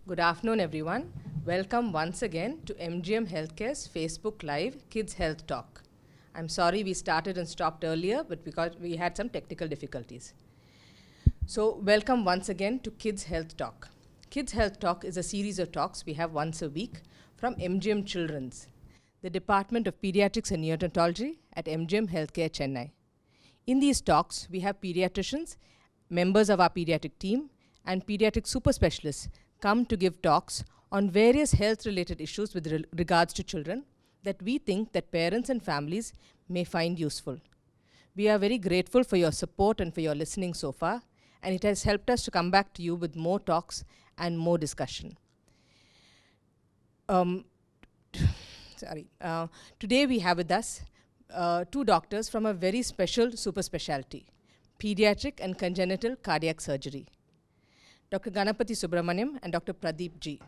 Good afternoon, everyone. Welcome once again to MGM Healthcare's Facebook Live Kids Health Talk. I'm sorry we started and stopped earlier, but because we had some technical difficulties. So, welcome once again to Kids Health Talk. Kids Health Talk is a series of talks we have once a week from MGM Children's, the Department of Pediatrics and Neonatology at MGM Healthcare, Chennai. In these talks, we have pediatricians, members of our pediatric team, and pediatric super specialists come to give talks on various health-related issues with regards to children that we think that parents and families may find useful. We are very grateful for your support and for your listening so far, and it has helped us to come back to you with more talks and more discussion. Today we have with us two doctors from a very special super specialty, pediatric and congenital cardiac surgery. Dr. Ganapathy Subramaniam and Dr. Pradeep G.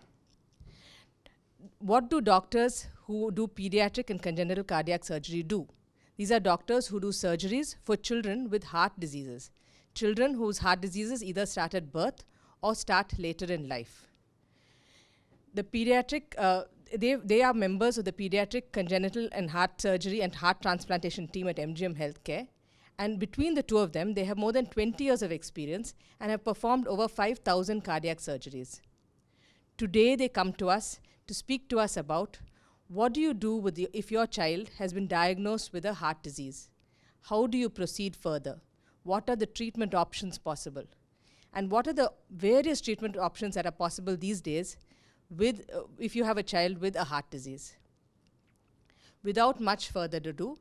What do doctors who do pediatric and congenital cardiac surgery do? These are doctors who do surgeries for children with heart diseases, children whose heart diseases either start at birth or start later in life. The pediatric, they are members of the pediatric congenital and heart surgery and heart transplantation team at MGM Healthcare. And between the two of them, they have more than 20 years of experience and have performed over 5,000 cardiac surgeries. Today, they come to us to speak to us about what do you do with if your child has been diagnosed with a heart disease? How do you proceed further? What are the treatment options possible? And what are the various treatment options that are possible these days with, if you have a child with a heart disease? Without much further ado,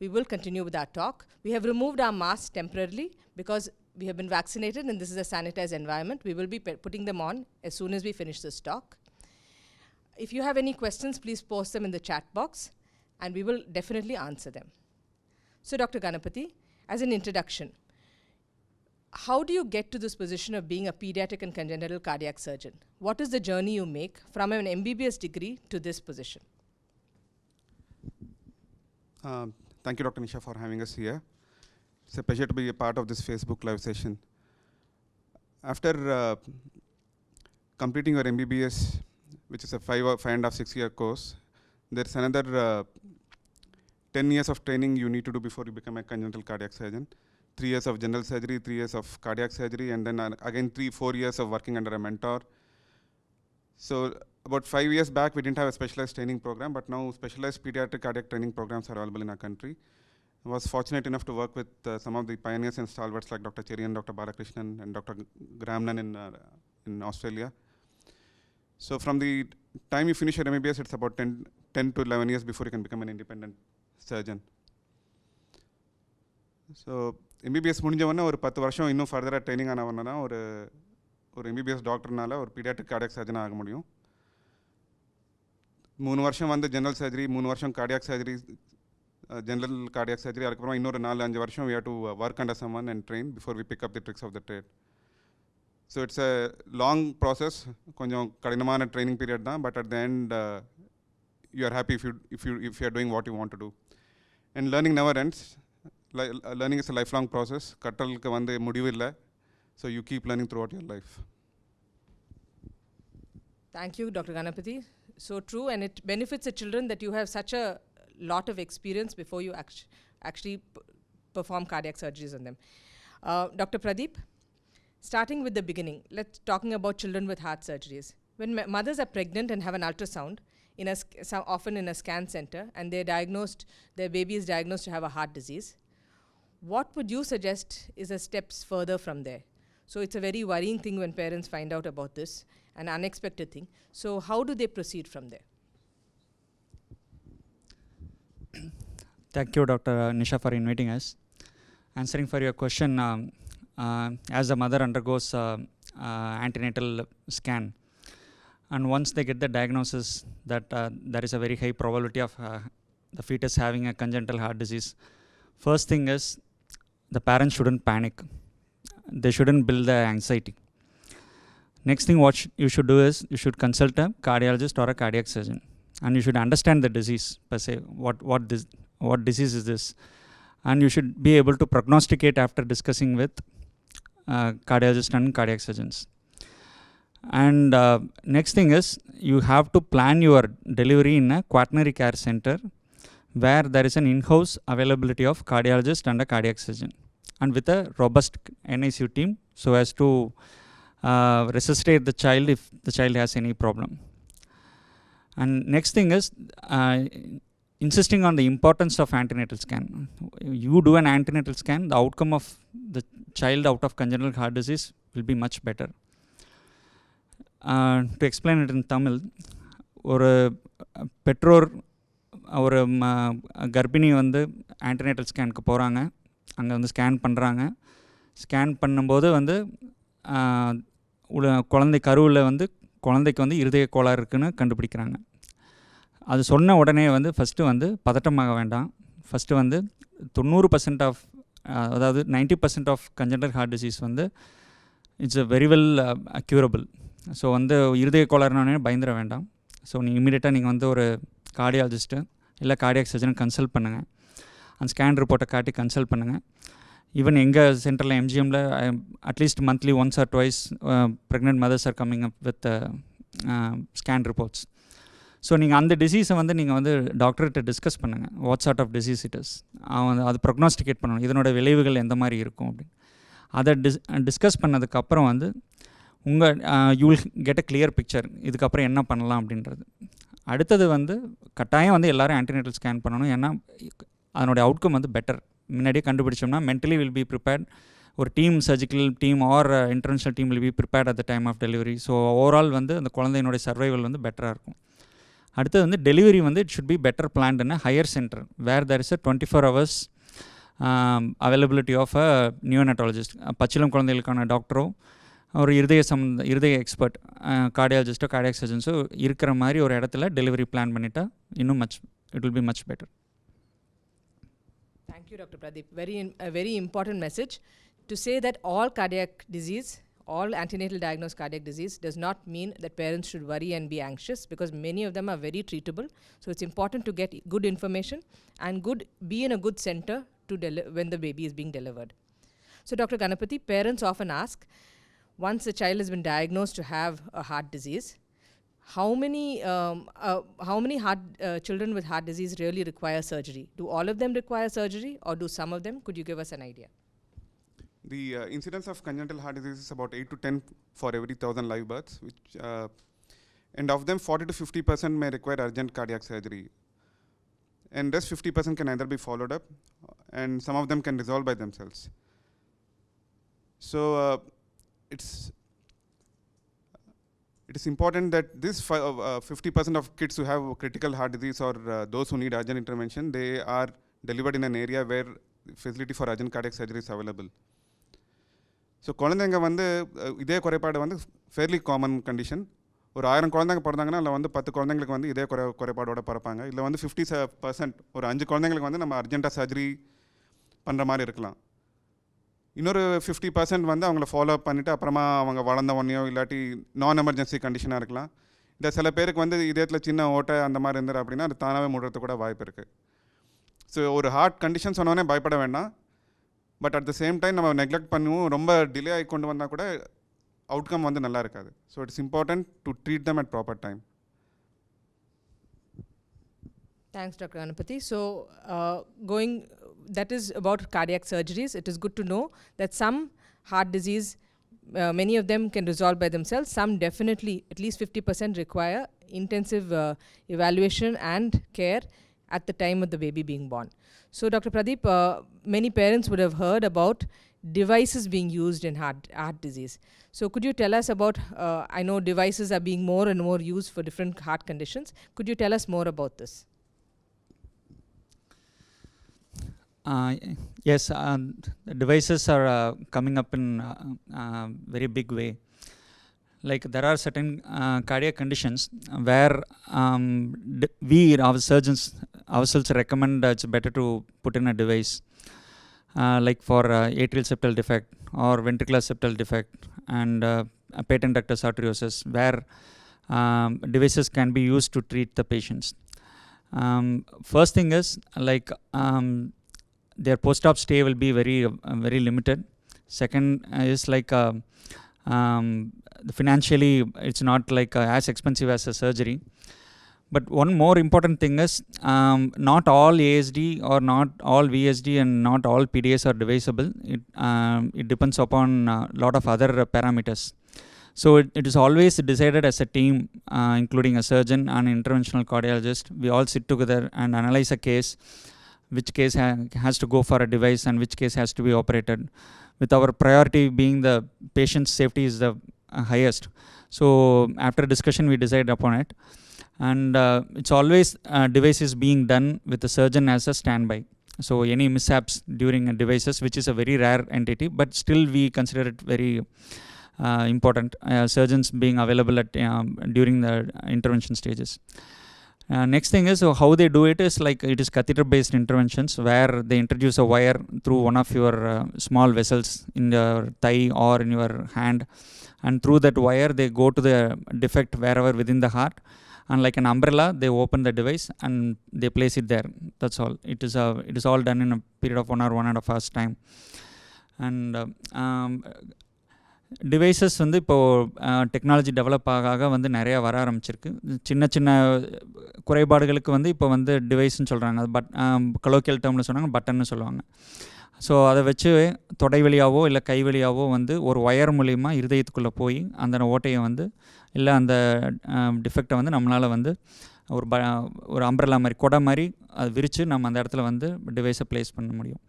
we will continue with our talk. We have removed our masks temporarily because we have been vaccinated and this is a sanitized environment. We will be putting them on as soon as we finish this talk. If you have any questions, please post them in the chat box and we will definitely answer them. So Dr. Ganapathy, as an introduction, how do you get to this position of being a pediatric and congenital cardiac surgeon? What is the journey you make from an MBBS degree to this position? Thank you, Dr. Nisha, for having us here. It's a pleasure to be a part of this Facebook Live session. After completing your MBBS, which is a 5.5-6 year course, there's another 10 years of training you need to do before you become a congenital cardiac surgeon. 3 years of general surgery, 3 years of cardiac surgery, and then again 3-4 years of working under a mentor. So about 5 years back, we didn't have a specialized training program, but now specialized pediatric cardiac training programs are available in our country. I was fortunate enough to work with some of the pioneers and stalwarts like Dr. Cherry and Dr. Balakrishnan and Dr. Gramnan in Australia. So from the time you finish your MBBS, it's about 10 to 11 years before you can become an independent surgeon. So MBBS முடிஞ்சவொன்னே ஒரு 10 வருஷம் இன்னும் ஃபர்தராக training ஆனவொன்னா தான் ஒரு MBBS டாக்டர்னால ஒரு paediatric cardiac சர்ஜனாக ஆக முடியும். 3 வருஷம் வந்து ஜெனரல் சர்ஜரி, 3 வருஷம் cardiac surgery, general cardiac surgery, அதுக்கப்புறம் இன்னொரு 4-5 வருஷம் we have to work under someone and train before we pick up the tricks of the trade. So it's a long process, கொஞ்சம் கடினமான training period தான், but at the end you are happy if you are doing what you want to do. And learning never ends. Learning is a lifelong process. கற்றலுக்கு வந்து முடிவு இல்லை. So you keep learning throughout your life. Thank you, Dr. Ganapathy. So true, and it benefits the children that you have such a lot of experience before you actually perform cardiac surgeries on them. Dr. Pradeep, starting with the beginning, let's talking about children with heart surgeries. When mothers are pregnant and have an ultrasound, often in a scan center, and their baby is diagnosed to have a heart disease, what would you suggest is the steps further from there? So it's a very worrying thing when parents find out about this, an unexpected thing. So how do they proceed from there? Thank you, Dr. Nisha, for inviting us. Answering for your question, as the mother undergoes antenatal scan, and once they get the diagnosis that there is a very high probability of the fetus having a congenital heart disease, first thing is the parents shouldn't panic. They shouldn't build the anxiety. Next thing what you should do is you should consult a cardiologist or a cardiac surgeon, and you should understand the disease per se. What disease is this? And you should be able to prognosticate after discussing with cardiologists and cardiac surgeons. And next thing is, you have to plan your delivery in a quaternary care center where there is an in-house availability of cardiologist and a cardiac surgeon, and with a robust NICU team, so as to resuscitate the child if the child has any problem. And next thing is insisting on the importance of antenatal scan. You do an antenatal scan, the outcome of the child out of congenital heart disease will be much better. To explain it in Tamil, ஒரு பெற்றோர் ஒரு கர்ப்பிணி வந்து antenatal ஸ்கேனுக்கு போகிறாங்க, அங்கே வந்து scan பண்ணுறாங்க. Scan பண்ணும்போது வந்து குழந்தை கருவில் வந்து குழந்தைக்கு வந்து இருதய கோளாறு இருக்குன்னு கண்டுபிடிக்கிறாங்க. அது சொன்ன உடனே வந்து ஃபஸ்ட்டு வந்து பதட்டமாக வேண்டாம். ஃபஸ்ட்டு வந்து 90% ஆஃப், அதாவது 90% ஆஃப் கன்ஜென்டல் ஹார்ட் டிசீஸ் வந்து it's a very well curable. So வந்து இருதய கோளாறுனே பயந்துட வேண்டாம். ஸோ நீங்கள் இமீடியட்டாக நீங்கள் வந்து ஒரு கார்டியாலஜிஸ்ட்டு இல்லை கார்டியாக் சர்ஜனை கன்சல்ட் பண்ணுங்கள். அந்த ஸ்கேன் ரிப்போர்ட்டை காட்டி கன்சல்ட் பண்ணுங்கள். ஈவன் எங்கள் சென்டரில் எம்ஜிஎம்மில் at least monthly once or twice pregnant mothers are coming up with scan reports. So நீங்கள் அந்த டிசீஸை வந்து நீங்கள் வந்து டாக்டர்கிட்ட டிஸ்கஸ் பண்ணுங்கள். What sort of disease it is, அது ப்ரொக்னாஸ்டிகேட் பண்ணணும், இதனோட விளைவுகள் எந்த மாதிரி இருக்கும் அப்படின்னு. அதை டிஸ்கஸ் பண்ணதுக்கப்புறம் வந்து உங்கள் you will get a clear picture, இதுக்கப்புறம் என்ன பண்ணலாம் அப்படின்றது. அடுத்தது வந்து கட்டாயம் வந்து எல்லோரும் ஆன்டினேட்டல் ஸ்கேன் பண்ணணும். ஏன்னா அதனுடைய அவுட்கம் வந்து பெட்டர். முன்னாடியே கண்டுபிடிச்சோம்னா மென்டலி வில் பி ப்ரிப்பேர்ட். ஒரு team, surgical team or interventional team will be prepared at the time of delivery. So overall வந்து அந்த குழந்தையினுடைய சர்வைவல் வந்து பெட்டராக இருக்கும். அடுத்தது வந்து டெலிவரி வந்து it should be better planned in a higher centre where there is a 24 hours availability of a neonatologist. பச்சிளம் குழந்தைகளுக்கான டாக்டரோ ஒரு இருதய எக்ஸ்பர்ட் கார்டியாலஜிஸ்ட்டோ கார்டியாக் சர்ஜன்ஸோ இருக்கிற மாதிரி ஒரு இடத்துல டெலிவரி பிளான் பண்ணிட்டா இன்னும் it will be much better. Thank you, Dr. Pradeep. A very important message to say that all cardiac disease, all antenatal diagnosed cardiac disease does not mean that parents should worry and be anxious, because many of them are very treatable. So it's important to get good information and be in a good center to when the baby is being delivered. So Dr. Ganapathy, parents often ask, once a child has been diagnosed to have a heart disease, how many children with heart disease really require surgery? Do all of them require surgery, or do some of them? Could you give us an idea? The incidence of congenital heart disease is about 8 to 10 for every 1,000 live births, and of them 40 to 50% may require urgent cardiac surgery. And rest 50% can either be followed up, and some of them can resolve by themselves. So it is important that this 50% of kids who have critical heart disease or those who need urgent intervention, they are delivered in an area where facility for urgent cardiac surgery is available. So குழந்தைங்க வந்து இதே குறைபாடு வந்து fairly common condition. ஒரு 1000 குழந்தைங்க பிறந்தாங்கன்னா அதில் வந்து 10 குழந்தைங்களுக்கு வந்து இதே குறைபாடோட பிறப்பாங்க. இதில் வந்து 50% ஒரு 5 குழந்தைங்களுக்கு வந்து நம்ம அர்ஜென்ட்டாக சர்ஜரி பண்ணுற மாதிரி இருக்கலாம். இன்னொரு 50% வந்து அவங்கள ஃபாலோ அப் பண்ணிவிட்டு அப்புறமா அவங்க வளர்ந்த உடனேயோ இல்லாட்டி நான் எமர்ஜென்சி கண்டிஷனாக இருக்கலாம். இல்லை சில பேருக்கு வந்து இதயத்தில் சின்ன ஓட்டை அந்த மாதிரி இருந்தார் அப்படின்னா அது தானாகவே முடுறதுக்கு கூட வாய்ப்பு இருக்குது. ஸோ ஒரு ஹார்ட் கண்டிஷன் சொன்னோடனே பயப்பட வேண்டாம். But at the same time நம்ம நெக்லெக்ட் பண்ணுவோம், ரொம்ப டிலே ஆகி கொண்டு வந்தால் கூட அவுட்கம் வந்து நல்லா இருக்காது. So it's important to treat them at proper time. Thanks, Dr. Ganapathy. So that is about cardiac surgeries. It is good to know that some heart disease, many of them can resolve by themselves. Some definitely, at least 50% require intensive evaluation and care at the time of the baby being born. So Dr. Pradeep, many parents would have heard about devices being used in heart disease. So could you tell us about, I know devices are being more and more used for different heart conditions. Could you tell us more about this? Yes, the devices are coming up in very big way. Like there are certain cardiac conditions where we, our surgeons ourselves recommend it's better to put in a device, like for atrial septal defect or ventricular septal defect and patent ductus arteriosus, where devices can be used to treat the patients. First thing is like their post-op stay will be very limited. Second is like Financially, it's not like as expensive as a surgery. But one more important thing is not all ASD or not all VSD and not all PDAs are divisible. It depends upon a lot of other parameters. So it is always decided as a team, including a surgeon and an interventional cardiologist. We all sit together and analyze a case, which case has to go for a device and which case has to be operated, with our priority being the patient's safety is the highest. So after discussion, we decide upon it. And it's always devices being done with the surgeon as a standby. So any mishaps during devices, which is a very rare entity, but still we consider it very important, surgeons being available at during the intervention stages. Next thing is how they do it is like it is catheter based interventions, where they introduce a wire through one of your small vessels in your thigh or in your hand, and through that wire they go to the defect wherever within the heart, and like an umbrella they open the device and they place it there. That's all. It is all done in a period of 1 or 1.5 hours time. And devices வந்து இப்போது technology develop ஆக வந்து நிறையா வர ஆரம்பிச்சிருக்கு. சின்ன சின்ன குறைபாடுகளுக்கு வந்து இப்போ வந்து டிவைஸ்ன்னு சொல்கிறாங்க. அது கொலோக்கியல் டேர்மில் சொன்னாங்க பட்டன்னு சொல்லுவாங்க. ஸோ அதை வச்சு தொடை வழியாவோ இல்லை கை வழியாவோ வந்து ஒரு ஒயர் மூலிமா இருதயத்துக்குள்ளே போய் அந்த ஓட்டையை வந்து இல்லை அந்த டிஃபெக்டை வந்து நம்மளால் வந்து ஒரு அம்ப்ரெல்லா மாதிரி கொடை மாதிரி அது விரித்து நம்ம அந்த இடத்துல வந்து டிவைஸை ப்ளேஸ் பண்ண முடியும்.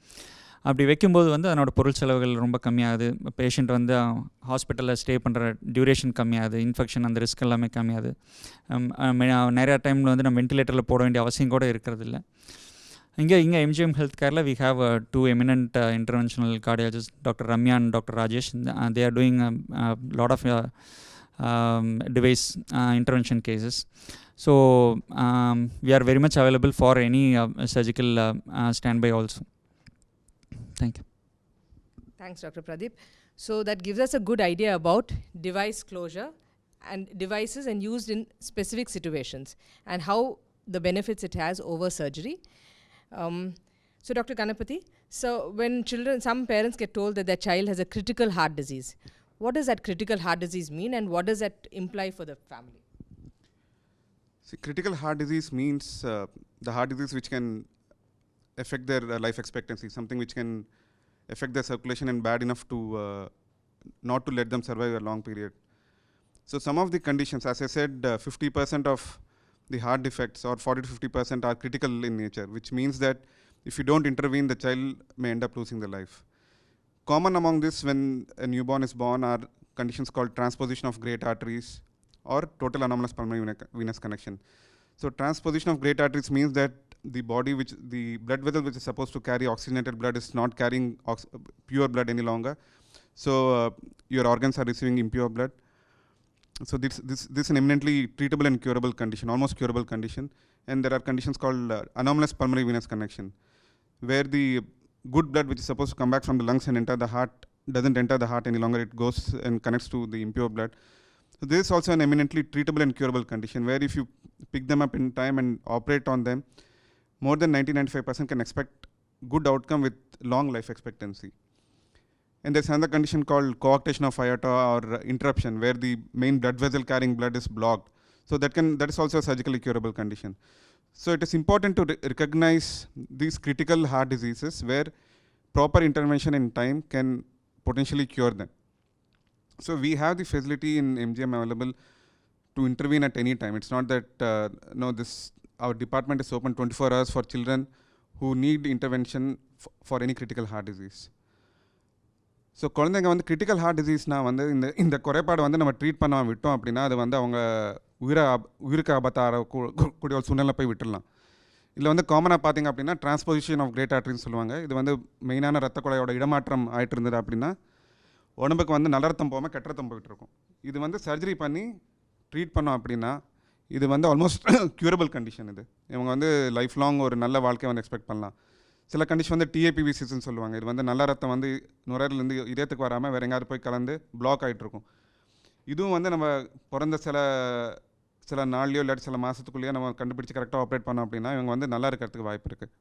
அப்படி வைக்கும்போது வந்து அதனோட பொருள் செலவுகள் ரொம்ப கம்மியாகுது. பேஷண்ட் வந்து ஹாஸ்பிட்டலில் ஸ்டே பண்ணுற டியூரேஷன் கம்மியாகுது. இன்ஃபெக்ஷன் அந்த ரிஸ்க் எல்லாமே கம்மியாகுது. நிறையா டைமில் வந்து நம்ம வென்டிலேட்டரில் போட வேண்டிய அவசியம் கூட இருக்கிறதில்ல. இங்கே MGM ஹெல்த் கேரில் we have 2 eminent interventional cardiologists, Dr. Ramya and Dr. Rajesh. They are doing a lot of device intervention cases. So we are very much available for any surgical standby also. Thank you. Thanks, Dr. Pradeep. So that gives us a good idea about device closure and devices and used in specific situations and how the benefits it has over surgery. So Dr. Ganapathy, so when some parents get told that their child has a critical heart disease, what does that critical heart disease mean and what does that imply for the family? See, critical heart disease means the heart disease which can affect their life expectancy, something which can affect their circulation and bad enough to not to let them survive a long period. So some of the conditions, as I said, 50% of the heart defects or 40 to 50% are critical in nature, which means that if you don't intervene, the child may end up losing their life. Common among this when a newborn is born are conditions called transposition of great arteries or total anomalous pulmonary venous connection. So transposition of great arteries means that the blood vessel which is supposed to carry oxygenated blood is not carrying pure blood any longer. So your organs are receiving impure blood. So this is an eminently treatable and curable condition, almost curable condition. And there are conditions called anomalous pulmonary venous connection, where the good blood which is supposed to come back from the lungs and enter the heart doesn't enter the heart any longer. It goes and connects to the impure blood. So this is also an eminently treatable and curable condition, where if you pick them up in time and operate on them, more than 90-95% can expect good outcome with long life expectancy. And there's another condition called coarctation of aorta or interruption, where the main blood vessel carrying blood is blocked. So that is also a surgically curable condition. So it is important to recognize these critical heart diseases where proper intervention in time can potentially cure them. So we have the facility in MGM available to intervene at any time. It's not that our department is open 24 hours for children who need intervention for any critical heart disease. So குழந்தைங்க வந்து critical heart டிசீஸ்னால் வந்து இந்த குறைபாடு வந்து நம்ம treat பண்ண விட்டோம் அப்படின்னா அது வந்து அவங்க உயிருக்கு ஆபத்தார கூடிய ஒரு சூழ்நிலை போய் விட்டுடலாம். இதில் வந்து காமனாக பார்த்திங்க அப்படின்னா டிரான்ஸ்போசிஷன் ஆஃப் கிரேட் ஆர்ட்ரின்னு சொல்லுவாங்க. இது வந்து மெயினான ரத்த குழாயோட இடமாற்றம் ஆகிட்டு இருந்தது அப்படின்னா உடம்புக்கு வந்து நல்ல ரத்தம் போகாமல் கெட்ட ரத்தம் போயிட்டுருக்கும். இது வந்து சர்ஜரி பண்ணி ட்ரீட் பண்ணோம் அப்படின்னா இது வந்து ஆல்மோஸ்ட் க்யூரபிள் கண்டிஷன். இது இவங்க வந்து லைஃப் லாங் ஒரு நல்ல வாழ்க்கையை வந்து எக்ஸ்பெக்ட் பண்ணலாம். சில கண்டிஷன் வந்து TAPVCன்னு சொல்லுவாங்க. இது வந்து நல்ல ரத்தம் வந்து நுரையீரலேருந்து இதயத்துக்கு வராமல் வேறு எங்கேயாவது போய் கலந்து பிளாக் ஆகிட்ருக்கும். இதுவும் வந்து நம்ம பிறந்த சில நாள்லையோ இல்லாட்டி சில மாதத்துக்குள்ளேயோ நம்ம கண்டுபிடிச்சி கரெக்டாக ஆப்ரேட் பண்ணோம் அப்படின்னா இவங்க வந்து நல்லா இருக்கிறதுக்கு வாய்ப்பு இருக்குது.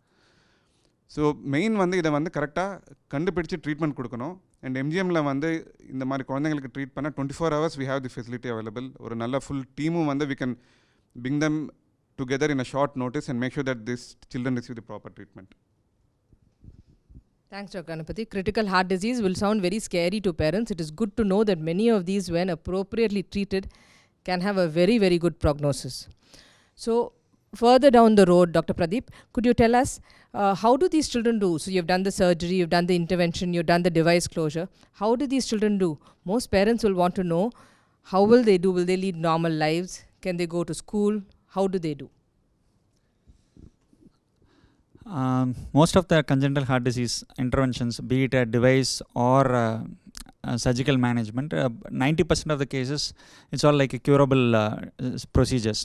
ஸோ மெயின் வந்து இதை வந்து கரெக்டாக கண்டுபிடிச்சு ட்ரீட்மெண்ட் கொடுக்கணும். அண்ட் எம்ஜிஎம்மில் வந்து இந்த மாதிரி குழந்தைங்களுக்கு ட்ரீட் பண்ண 24 hours we have the facility available. ஒரு நல்ல ஃபுல் டீமும் வந்து we can bring them together in a short notice and make sure that these children receive the proper treatment. Thanks, Dr. Ganapathy. Critical heart disease will sound very scary to parents. It is good to know that many of these, when appropriately treated, can have a very, very good prognosis. So, further down the road, Dr. Pradeep, could you tell us how do these children do? So, you've done the surgery, you've done the intervention, you've done the device closure. How do these children do? Most parents will want to know, how will they do? Will they lead normal lives? Can they go to school? How do they do? Most of the congenital heart disease interventions, be it a device or surgical management, 90% of the cases, it's all like a curable procedures.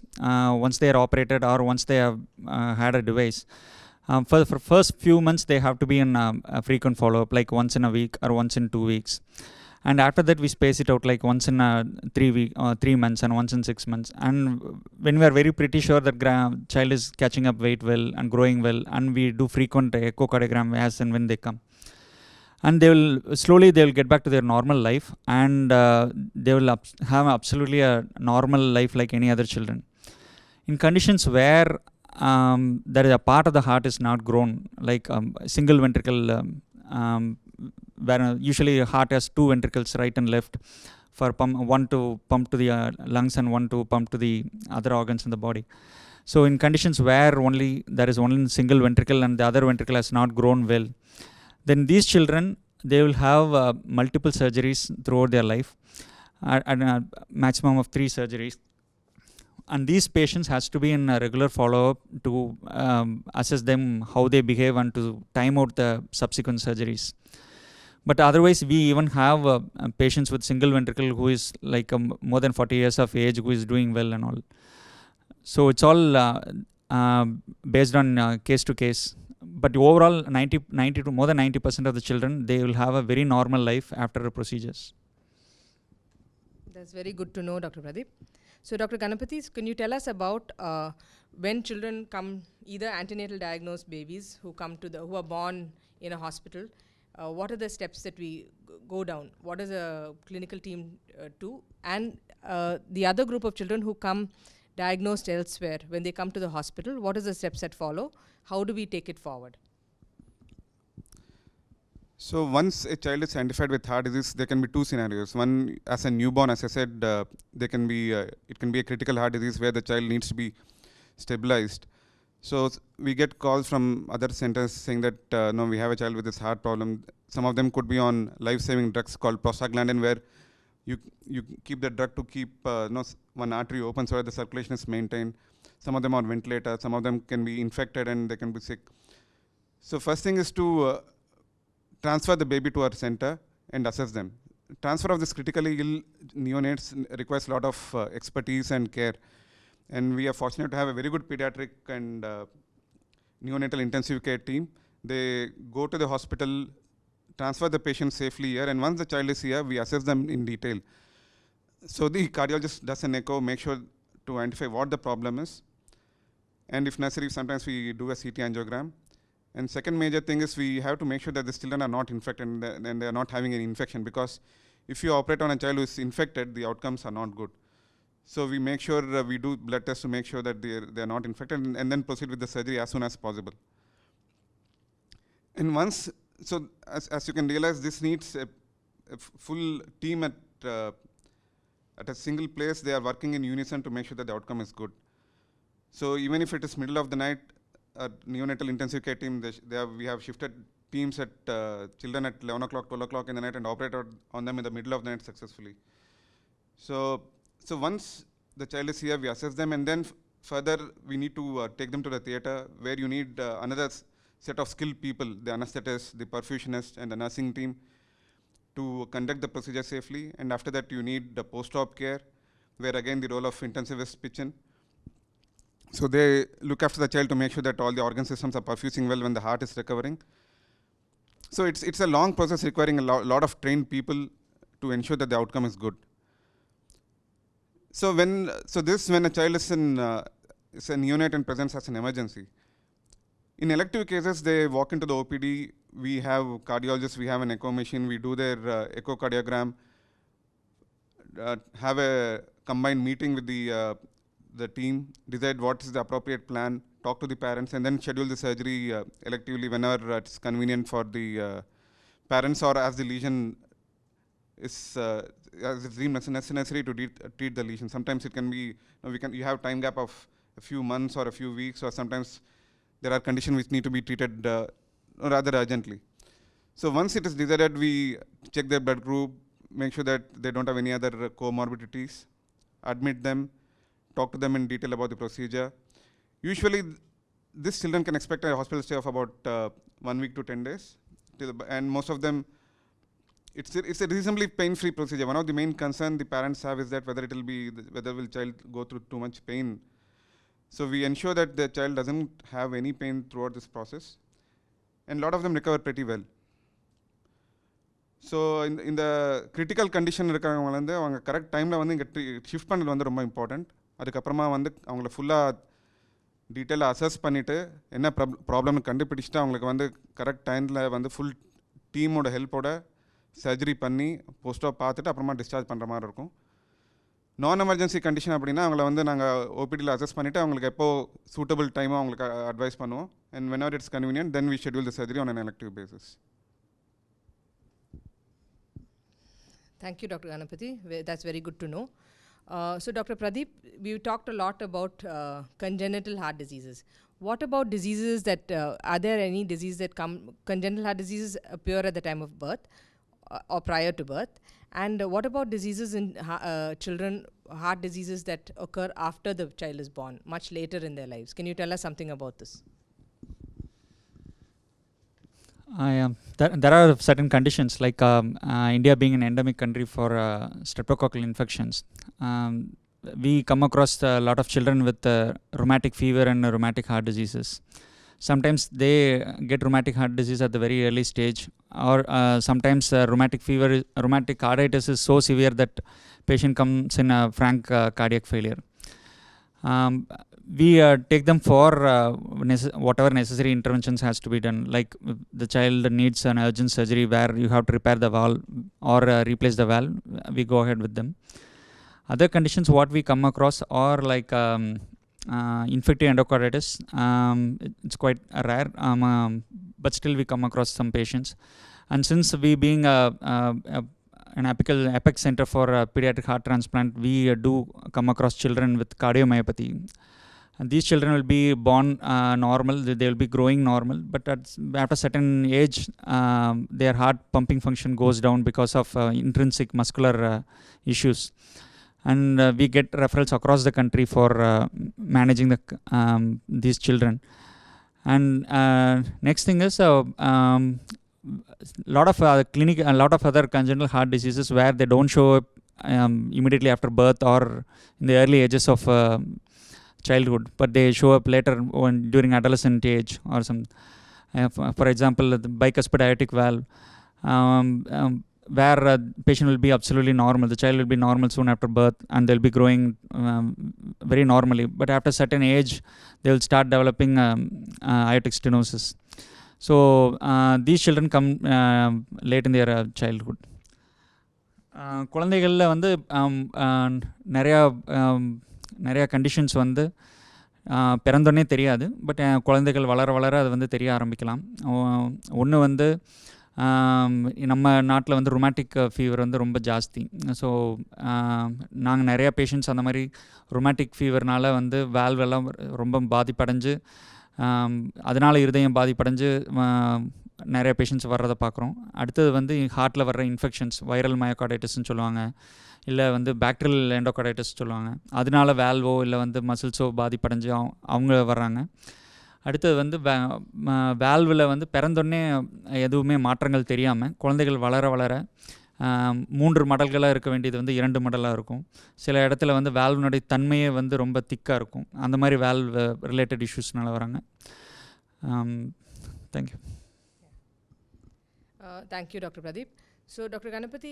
Once they are operated or once they have had a device, for first few months they have to be in a frequent follow-up, like once in a week or once in 2 weeks. And after that we space it out like once in 3 months and once in 6 months. And when we are very pretty sure that child is catching up weight well and growing well, and we do frequent echocardiogram as and when they come, and they will get back to their normal life, and they will have absolutely a normal life like any other children. In conditions where there is a part of the heart is not grown, like single ventricle, where usually a heart has 2 ventricles, right and left, for one to pump to the lungs and one to pump to the other organs in the body. So in conditions where only there is only single ventricle and the other ventricle has not grown well, then these children, they will have multiple surgeries throughout their life, at a maximum of 3 surgeries. And these patients has to be in a regular follow-up to assess them, how they behave, and to time out the subsequent surgeries. But otherwise, we even have patients with single ventricle who is like more than 40 years of age, who is doing well and all. So it's all based on case to case. But overall, 90 to more than 90% of the children, they will have a very normal life after the procedures. That's very good to know, Dr. Pradeep. So, Dr. Ganapathy, can you tell us about when children come, either antenatal diagnosed babies who are born in a hospital, what are the steps that we go down? What does a clinical team do? And the other group of children who come diagnosed elsewhere, when they come to the hospital, what are the steps that follow? How do we take it forward? So once a child is identified with heart disease, there can be 2 scenarios. One, as a newborn, as I said, it can be a critical heart disease where the child needs to be stabilized. So we get calls from other centers saying that no, we have a child with this heart problem. Some of them could be on life-saving drugs called prostaglandin, where you keep the drug to keep one artery open so that the circulation is maintained. Some of them are ventilator. Some of them can be infected and they can be sick. So first thing is to transfer the baby to our center and assess them. Transfer of this critically ill neonates requires a lot of expertise and care. And we are fortunate to have a very good pediatric and neonatal intensive care team. They go to the hospital, transfer the patient safely here, and once the child is here, we assess them in detail. So the cardiologist does an echo, make sure to identify what the problem is. And if necessary, sometimes we do a CT angiogram. And second major thing is we have to make sure that the children are not infected and they are not having any infection, because if you operate on a child who is infected, the outcomes are not good. So we make sure we do blood tests to make sure that they are not infected, and then proceed with the surgery as soon as possible. And as you can realize, this needs a full team at a single place. They are working in unison to make sure that the outcome is good. So even if it is middle of the night, neonatal intensive care team, we have shifted teams at children at 11 o'clock, 12 o'clock in the night and operated on them in the middle of the night successfully. So once the child is here, we assess them, and then further we need to take them to the theater, where you need another set of skilled people, the anesthetist, the perfusionist, and the nursing team, to conduct the procedure safely. And after that, you need the post-op care, where again the role of intensivist pitch in. So they look after the child to make sure that all the organ systems are perfusing well when the heart is recovering. So it's a long process requiring a lot of trained people to ensure that the outcome is good. So when a child is a neonate and presents as an emergency, In elective cases, they walk into the OPD. We have cardiologists, we have an echo machine, we do their echocardiogram, have a combined meeting with the team, decide what is the appropriate plan, talk to the parents, and then schedule the surgery electively whenever it's convenient for the parents, or as the lesion is as it's deemed necessary to treat the lesion. Sometimes it can be, you have time gap of a few months or a few weeks, or sometimes there are conditions which need to be treated rather urgently. So once it is decided, we check their blood group, make sure that they don't have any other comorbidities, admit them, talk to them in detail about the procedure. Usually, these children can expect a hospital stay of about 1 week to 10 days. And most of them, it's a reasonably pain-free procedure. One of the main concerns the parents have is that whether will child go through too much pain. So we ensure that the child doesn't have any pain throughout this process. And a lot of them recover pretty well. So in the critical condition இருக்கிறவங்க வந்து அவங்க correct டைமில் வந்து இங்கே shift பண்ணது வந்து ரொம்ப important. அதுக்கப்புறமா வந்து அவங்கள ஃபுல்லாக டீட்டெயிலாக அசஸ் பண்ணிவிட்டு என்ன ப்ராப்ளம்னு கண்டுபிடிச்சிட்டு அவங்களுக்கு வந்து கரெக்ட் டைமில் வந்து ஃபுல் டீமோட ஹெல்ப்போட சர்ஜரி பண்ணி போஸ்ட்டாக பார்த்துட்டு அப்புறமா டிஸ்சார்ஜ் பண்ணுற மாதிரி இருக்கும். நான் எமர்ஜென்சி கண்டிஷன் அப்படின்னா அவங்கள வந்து நாங்கள் ஓபிடியில் அசஸ் பண்ணிவிட்டு அவங்களுக்கு எப்போ சூட்டபிள் டைமோ அவங்களுக்கு அட்வைஸ் பண்ணுவோம். And whenever it's convenient, then we schedule the surgery on an elective basis. Thank you, Dr. Ganapathy. That's very good to know. So, Dr. Pradeep, we talked a lot about congenital heart diseases. What about diseases that, are there any diseases that congenital heart diseases appear at the time of birth or prior to birth? And what about diseases in children, heart diseases that occur after the child is born, much later in their lives? Can you tell us something about this? There are certain conditions like India being an endemic country for streptococcal infections. We come across a lot of children with rheumatic fever and rheumatic heart diseases. Sometimes they get rheumatic heart disease at the very early stage, or sometimes rheumatic carditis is so severe that patient comes in a frank cardiac failure. We take them for whatever necessary interventions has to be done. Like the child needs an urgent surgery where you have to repair the valve or replace the valve, we go ahead with them. Other conditions what we come across are like infective endocarditis. It's quite rare, but still we come across some patients. And since we being an apex center for pediatric heart transplant, we do come across children with cardiomyopathy. And these children will be born normal, they will be growing normal, but after a certain age, their heart pumping function goes down because of intrinsic muscular issues. And we get referrals across the country for managing these children. And next thing is a lot of other congenital heart diseases where they don't show up immediately after birth or in the early ages of childhood, but they show up later during adolescent age or some. For example, the bicuspid aortic valve, where patient will be absolutely normal. The child will be normal soon after birth and they'll be growing very normally. But after a certain age, they will start developing aortic stenosis. So these children come late in their childhood. குழந்தைகளில் வந்து நிறையா conditions வந்து பிறந்தோடனே தெரியாது, but குழந்தைகள் வளர வளர அது வந்து தெரிய ஆரம்பிக்கலாம். ஒன்று வந்து நம்ம நாட்டில் வந்து ருமேட்டிக் ஃபீவர் வந்து ரொம்ப ஜாஸ்தி. ஸோ நாங்கள் நிறையா பேஷண்ட்ஸ் அந்த மாதிரி ருமேட்டிக் ஃபீவர்னால் வந்து வால்வ் எல்லாம் ரொம்ப பாதிப்படைஞ்சு, அதனால் இருதயம் பாதிப்படைஞ்சு நிறைய பேஷண்ட்ஸ் வர்றதை பார்க்குறோம். அடுத்தது வந்து ஹார்ட்டில் வர்ற இன்ஃபெக்ஷன்ஸ், வைரல் மயோகார்டைட்டிஸ்ன்னு சொல்லுவாங்க, இல்லை வந்து பாக்டீரியல் எண்டோகார்டைட்டிஸ் சொல்லுவாங்க. அதனால வேல்வோ இல்லை வந்து மசில்ஸோ பாதிப்படைஞ்சு அவங்க வர்றாங்க. அடுத்தது வந்து வேல்வில் வந்து பிறந்தோடனே எதுவுமே மாற்றங்கள் தெரியாமல் குழந்தைகள் வளர வளர 3 மடல்களாக இருக்க வேண்டியது வந்து 2 மடலாக இருக்கும். சில இடத்துல வந்து வேல்வினுடைய தன்மையே வந்து ரொம்ப திக்காக இருக்கும். அந்த மாதிரி வேல்வ் ரிலேட்டட் இஷ்யூஸ்னால வராங்க. Thank you. Thank you, Dr. Pradeep. So, Dr. Ganapathy,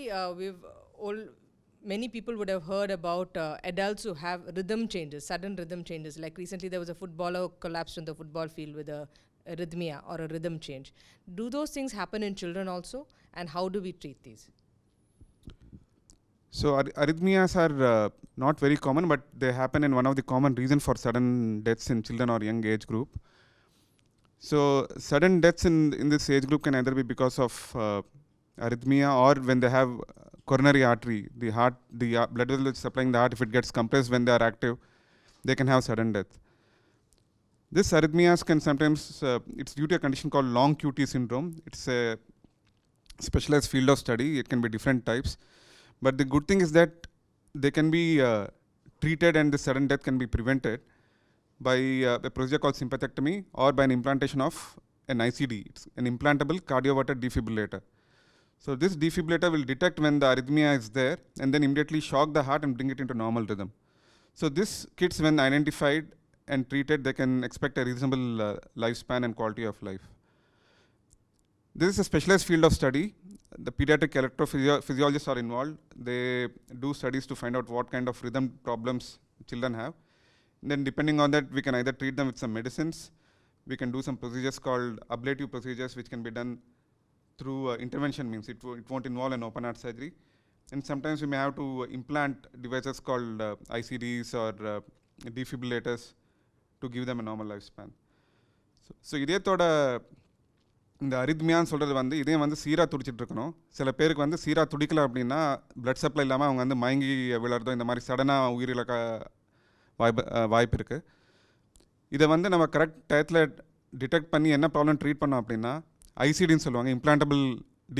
many people would have heard about adults who have rhythm changes, sudden rhythm changes. Like recently there was a footballer who collapsed on the football field with a arrhythmia or a rhythm change. Do those things happen in children also, and how do we treat these? So arrhythmias are not very common, but they happen in one of the common reasons for sudden deaths in children or young age group. So sudden deaths in this age group can either be because of arrhythmia, or when they have coronary artery, the heart, the blood vessel supplying the heart, if it gets compressed when they are active, they can have sudden death. This arrhythmias can sometimes, it's due to a condition called long QT syndrome. It's a specialized field of study. It can be different types. But the good thing is that they can be treated, and the sudden death can be prevented by a procedure called sympathectomy, or by an implantation of an ICD. It's an implantable cardioverter defibrillator. So this defibrillator will detect when the arrhythmia is there, and then immediately shock the heart and bring it into normal rhythm. So these kids, when identified and treated, they can expect a reasonable lifespan and quality of life. This is a specialized field of study. The pediatric electrophysiologists are involved. They do studies to find out what kind of rhythm problems children have. And then depending on that, we can either treat them with some medicines. We can do some procedures called ablative procedures, which can be done through intervention means. It won't involve an open heart surgery. And sometimes we may have to implant devices called ICDs or defibrillators to give them a normal lifespan. So இதயத்தோட இந்த அரித்மியான்னு சொல்கிறது வந்து இதயம் வந்து சீராக துடிச்சிட்டு இருக்கணும். சில பேருக்கு வந்து சீராக துடிக்கல அப்படின்னா பிளட் சப்ளை இல்லாமல் அவங்க வந்து மயங்கி விழுறதோ இந்த மாதிரி சடனாக உயிரிழக்க வாய்ப்பு இருக்குது. இதை வந்து நம்ம கரெக்ட் டயத்தில் டிடெக்ட் பண்ணி என்ன ப்ராப்ளம் ட்ரீட் பண்ணோம் அப்படின்னா ஐசிடின்னு சொல்லுவாங்க, இம்ப்ளான்டபிள்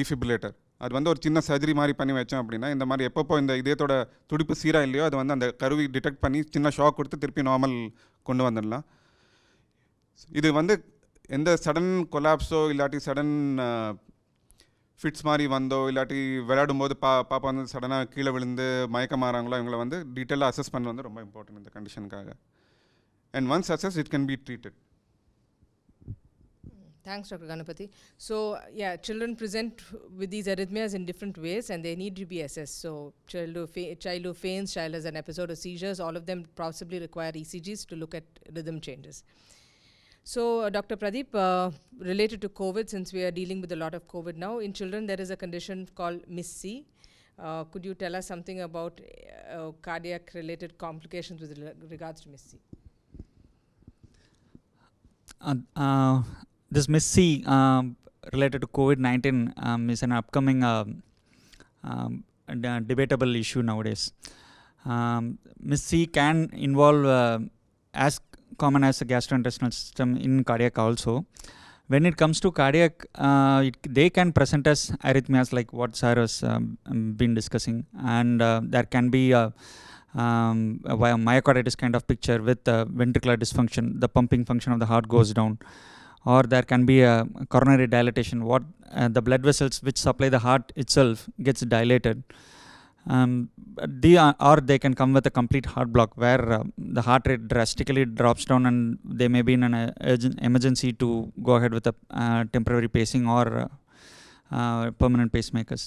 டிஃபிபிலேட்டர். அது வந்து ஒரு சின்ன சர்ஜரி மாதிரி பண்ணி வச்சோம் அப்படின்னா இந்த மாதிரி எப்பப்போ இந்த இதயத்தோட துடிப்பு சீராக இல்லையோ அது வந்து அந்த கருவி டிடெக்ட் பண்ணி சின்ன ஷாக் கொடுத்து திருப்பி நார்மல் கொண்டு வந்துடலாம். இது வந்து எந்த சடன் கொலாப்ஸோ இல்லாட்டி சடன் ஃபிட்ஸ் மாதிரி வந்தோ இல்லாட்டி விளையாடும்போது பாப்பா வந்து சடனாக கீழே விழுந்து மயக்கமாறாங்களோ இவங்களை வந்து டீட்டெயிலாக அசஸ் பண்ண வந்து ரொம்ப இம்பார்ட்டன்ட் இந்த கண்டிஷனுக்காக. And once assess it can be treated. Thanks, Dr. Ganapathy. So, yeah, children present with these arrhythmias in different ways, and they need to be assessed. So, child who faints, child has an episode of seizures, all of them possibly require ECGs to look at rhythm changes. So, Dr. Pradeep, related to COVID, since we are dealing with a lot of COVID now, in children there is a condition called MIS-C. Could you tell us something about cardiac-related complications with regards to MIS-C? This MIS-C related to COVID-19 is an upcoming debatable issue nowadays. MIS-C can involve as common as the gastrointestinal system in cardiac also. When it comes to cardiac, they can present as arrhythmias like what Sir has been discussing, and there can be a myocarditis kind of picture with ventricular dysfunction. The pumping function of the heart goes down. Or there can be a coronary dilatation, the blood vessels which supply the heart itself gets dilated. Or they can come with a complete heart block where the heart rate drastically drops down and they may be in an emergency to go ahead with a temporary pacing or permanent pacemakers.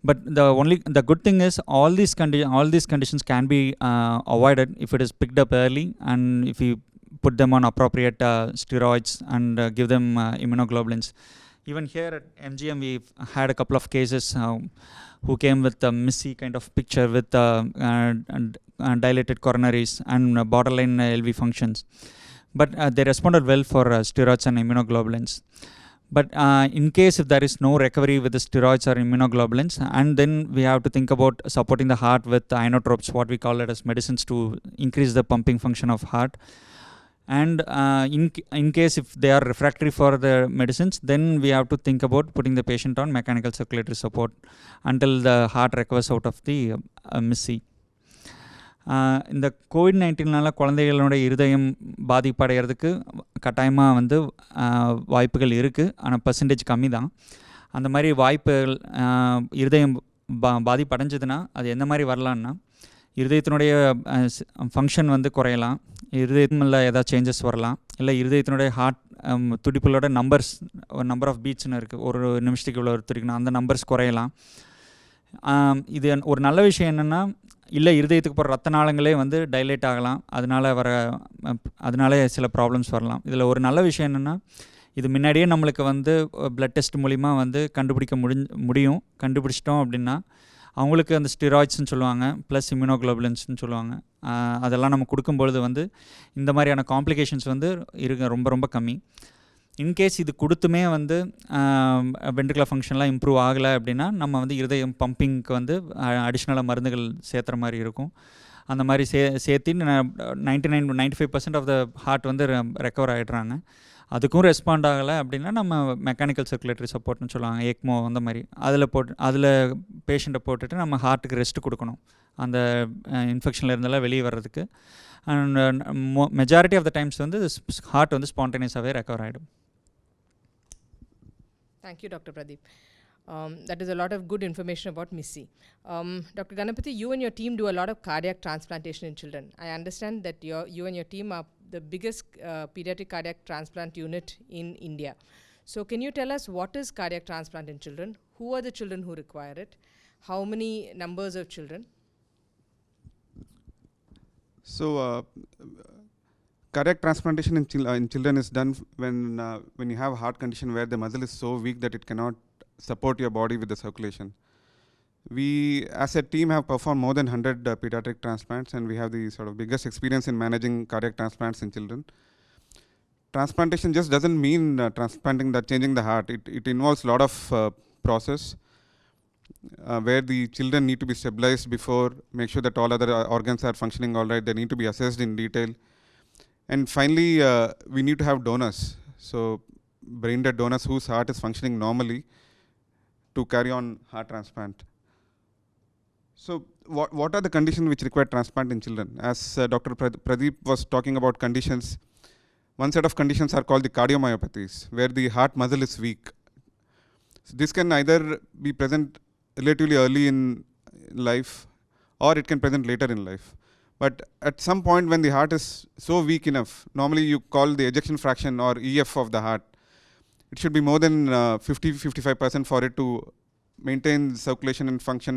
But the good thing is all these conditions can be avoided if it is picked up early, and if you put them on appropriate steroids and give them immunoglobulins. Even here at MGM, we've had a couple of cases who came with a MIS-C kind of picture with dilated coronaries and borderline LV functions. But they responded well for steroids and immunoglobulins. But in case if there is no recovery with the steroids or immunoglobulins, and then we have to think about supporting the heart with inotropes, what we call it as medicines to increase the pumping function of heart. And in case if they are refractory for the medicines, then we have to think about putting the patient on mechanical circulatory support until the heart recovers out of the MIS-C. இந்த கோவிட்-19னால குழந்தைகளோட இருதயம் பாதிப்படைகிறதுக்கு கட்டாயமாக வந்து வாய்ப்புகள் இருக்குது, ஆனால் percentage கம்மி தான். அந்த மாதிரி வாய்ப்புகள் இருதயம் பாதிப்படைஞ்சதுன்னா அது எந்த மாதிரி வரலான்னா, இருதயத்தினுடைய ஃபங்க்ஷன் வந்து குறையலாம், இருதயத்தில் ஏதாவது சேஞ்சஸ் வரலாம், இல்லை இருதயத்தினுடைய ஹார்ட் துடிப்புகளோட நம்பர் ஆஃப் பீட்ஸ்னு இருக்குது, ஒரு நிமிஷத்துக்கு இவ்வளோ துடிக்கணும், அந்த நம்பர்ஸ் குறையலாம். இது ஒரு நல்ல விஷயம் என்னென்னா, இல்லை இருதயத்துக்கு போகிற ரத்த நாளங்களே வந்து டைலேட் ஆகலாம், அதனாலே சில ப்ராப்ளம்ஸ் வரலாம். இதில் ஒரு நல்ல விஷயம் என்னென்னா, இது முன்னாடியே நம்மளுக்கு வந்து பிளட் டெஸ்ட் மூலிமா வந்து கண்டுபிடிக்க முடியும். கண்டுபிடிச்சிட்டோம் அப்படின்னா அவங்களுக்கு அந்த ஸ்டிராய்ட்ஸ்னு சொல்லுவாங்க, ப்ளஸ் இம்யூனோகுளோபுலின்ஸ்னு சொல்லுவாங்க. அதெல்லாம் நம்ம கொடுக்கும்பொழுது வந்து இந்த மாதிரியான காம்ப்ளிகேஷன்ஸ் வந்து ரொம்ப ரொம்ப கம்மி. இன்கேஸ் இது கொடுத்துமே வந்து வென்ட்ரிகுலர் ஃபங்க்ஷன்லாம் இம்ப்ரூவ் ஆகலை அப்படின்னா நம்ம வந்து இருதயம் பம்பிங்க்கு வந்து அடிஷ்னலாக மருந்துகள் சேர்த்துற மாதிரி இருக்கும். அந்த மாதிரி சேர்த்து 95% ஆஃப் த ஹார்ட் வந்து ரெக்கவர் ஆகிடுறாங்க. அதுக்கும் ரெஸ்பாண்ட் ஆகலை அப்படின்னா நம்ம மெக்கானிக்கல் சர்க்குலேட்டரி சப்போர்ட்னு சொல்லுவாங்க, எக்மோ அந்த மாதிரி அதில் பேஷண்ட்டை போட்டுட்டு நம்ம ஹார்ட்டுக்கு ரெஸ்ட் கொடுக்கணும் அந்த இன்ஃபெக்ஷனில் இருந்தெல்லாம் வெளியே வர்றதுக்கு. And majority of the times வந்து ஹார்ட் வந்து ஸ்பான்டேனியஸாகவே ரெக்கவர் ஆகிடும். Thank you, Dr. Pradeep. That is a lot of good information about MISSI. Dr. Ganapathy, you and your team do a lot of cardiac transplantation in children. I understand that you and your team are the biggest pediatric cardiac transplant unit in India. So can you tell us what is cardiac transplant in children? Who are the children who require it? How many numbers of children? So cardiac transplantation in children is done when you have a heart condition where the muscle is so weak that it cannot support your body with the circulation. We as a team have performed more than 100 pediatric transplants, and we have the sort of biggest experience in managing cardiac transplants in children. Transplantation just doesn't mean transplanting that changing the heart. It involves a lot of process where the children need to be stabilized before, make sure that all other organs are functioning all right. They need to be assessed in detail. And finally, we need to have donors. So brain dead donors whose heart is functioning normally to carry on heart transplant. So what are the conditions which require transplant in children? As Dr. Pradeep was talking about conditions, one set of conditions are called the cardiomyopathies, where the heart muscle is weak. So this can either be present relatively early in life or it can present later in life. But at some point when the heart is so weak enough, normally you call the ejection fraction or EF of the heart, it should be more than 50-55% for it to maintain circulation and function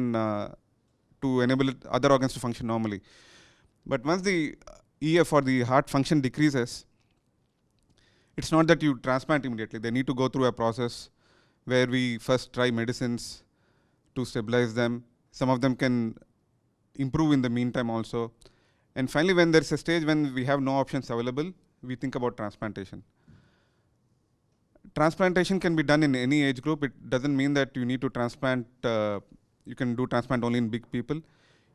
to enable other organs to function normally. But once the EF or the heart function decreases, it's not that you transplant immediately. They need to go through a process where we first try medicines to stabilize them. Some of them can improve in the meantime also. And finally, when there's a stage when we have no options available, we think about transplantation. Transplantation can be done in any age group. It doesn't mean that you need to transplant, you can do transplant only in big people.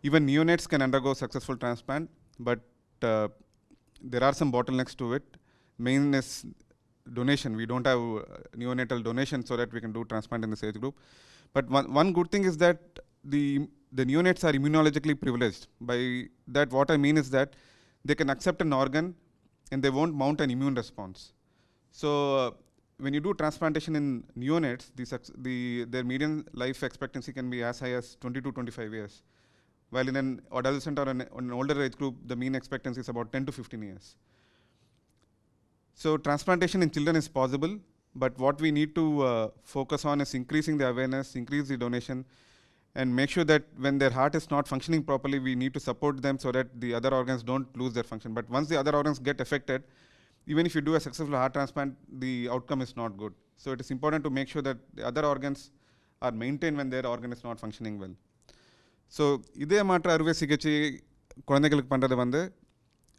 Even neonates can undergo successful transplant, but there are some bottlenecks to it. Main is donation. We don't have neonatal donation so that we can do transplant in this age group. But one good thing is that the neonates are immunologically privileged. By that, what I mean is that they can accept an organ and they won't mount an immune response. So when you do transplantation in neonates, their median life expectancy can be as high as 20 to 25 years. While in an adolescent or an older age group, the mean expectancy is about 10 to 15 years. So transplantation in children is possible, but what we need to focus on is increasing the awareness, increase the donation, and make sure that when their heart is not functioning properly, we need to support them so that the other organs don't lose their function. But once the other organs get affected, even if you do a successful heart transplant, the outcome is not good. So it is important to make sure that the other organs are maintained when their organ is not functioning well. So இதய மாற்று அறுவை சிகிச்சை குழந்தைகளுக்கு பண்ணுறது வந்து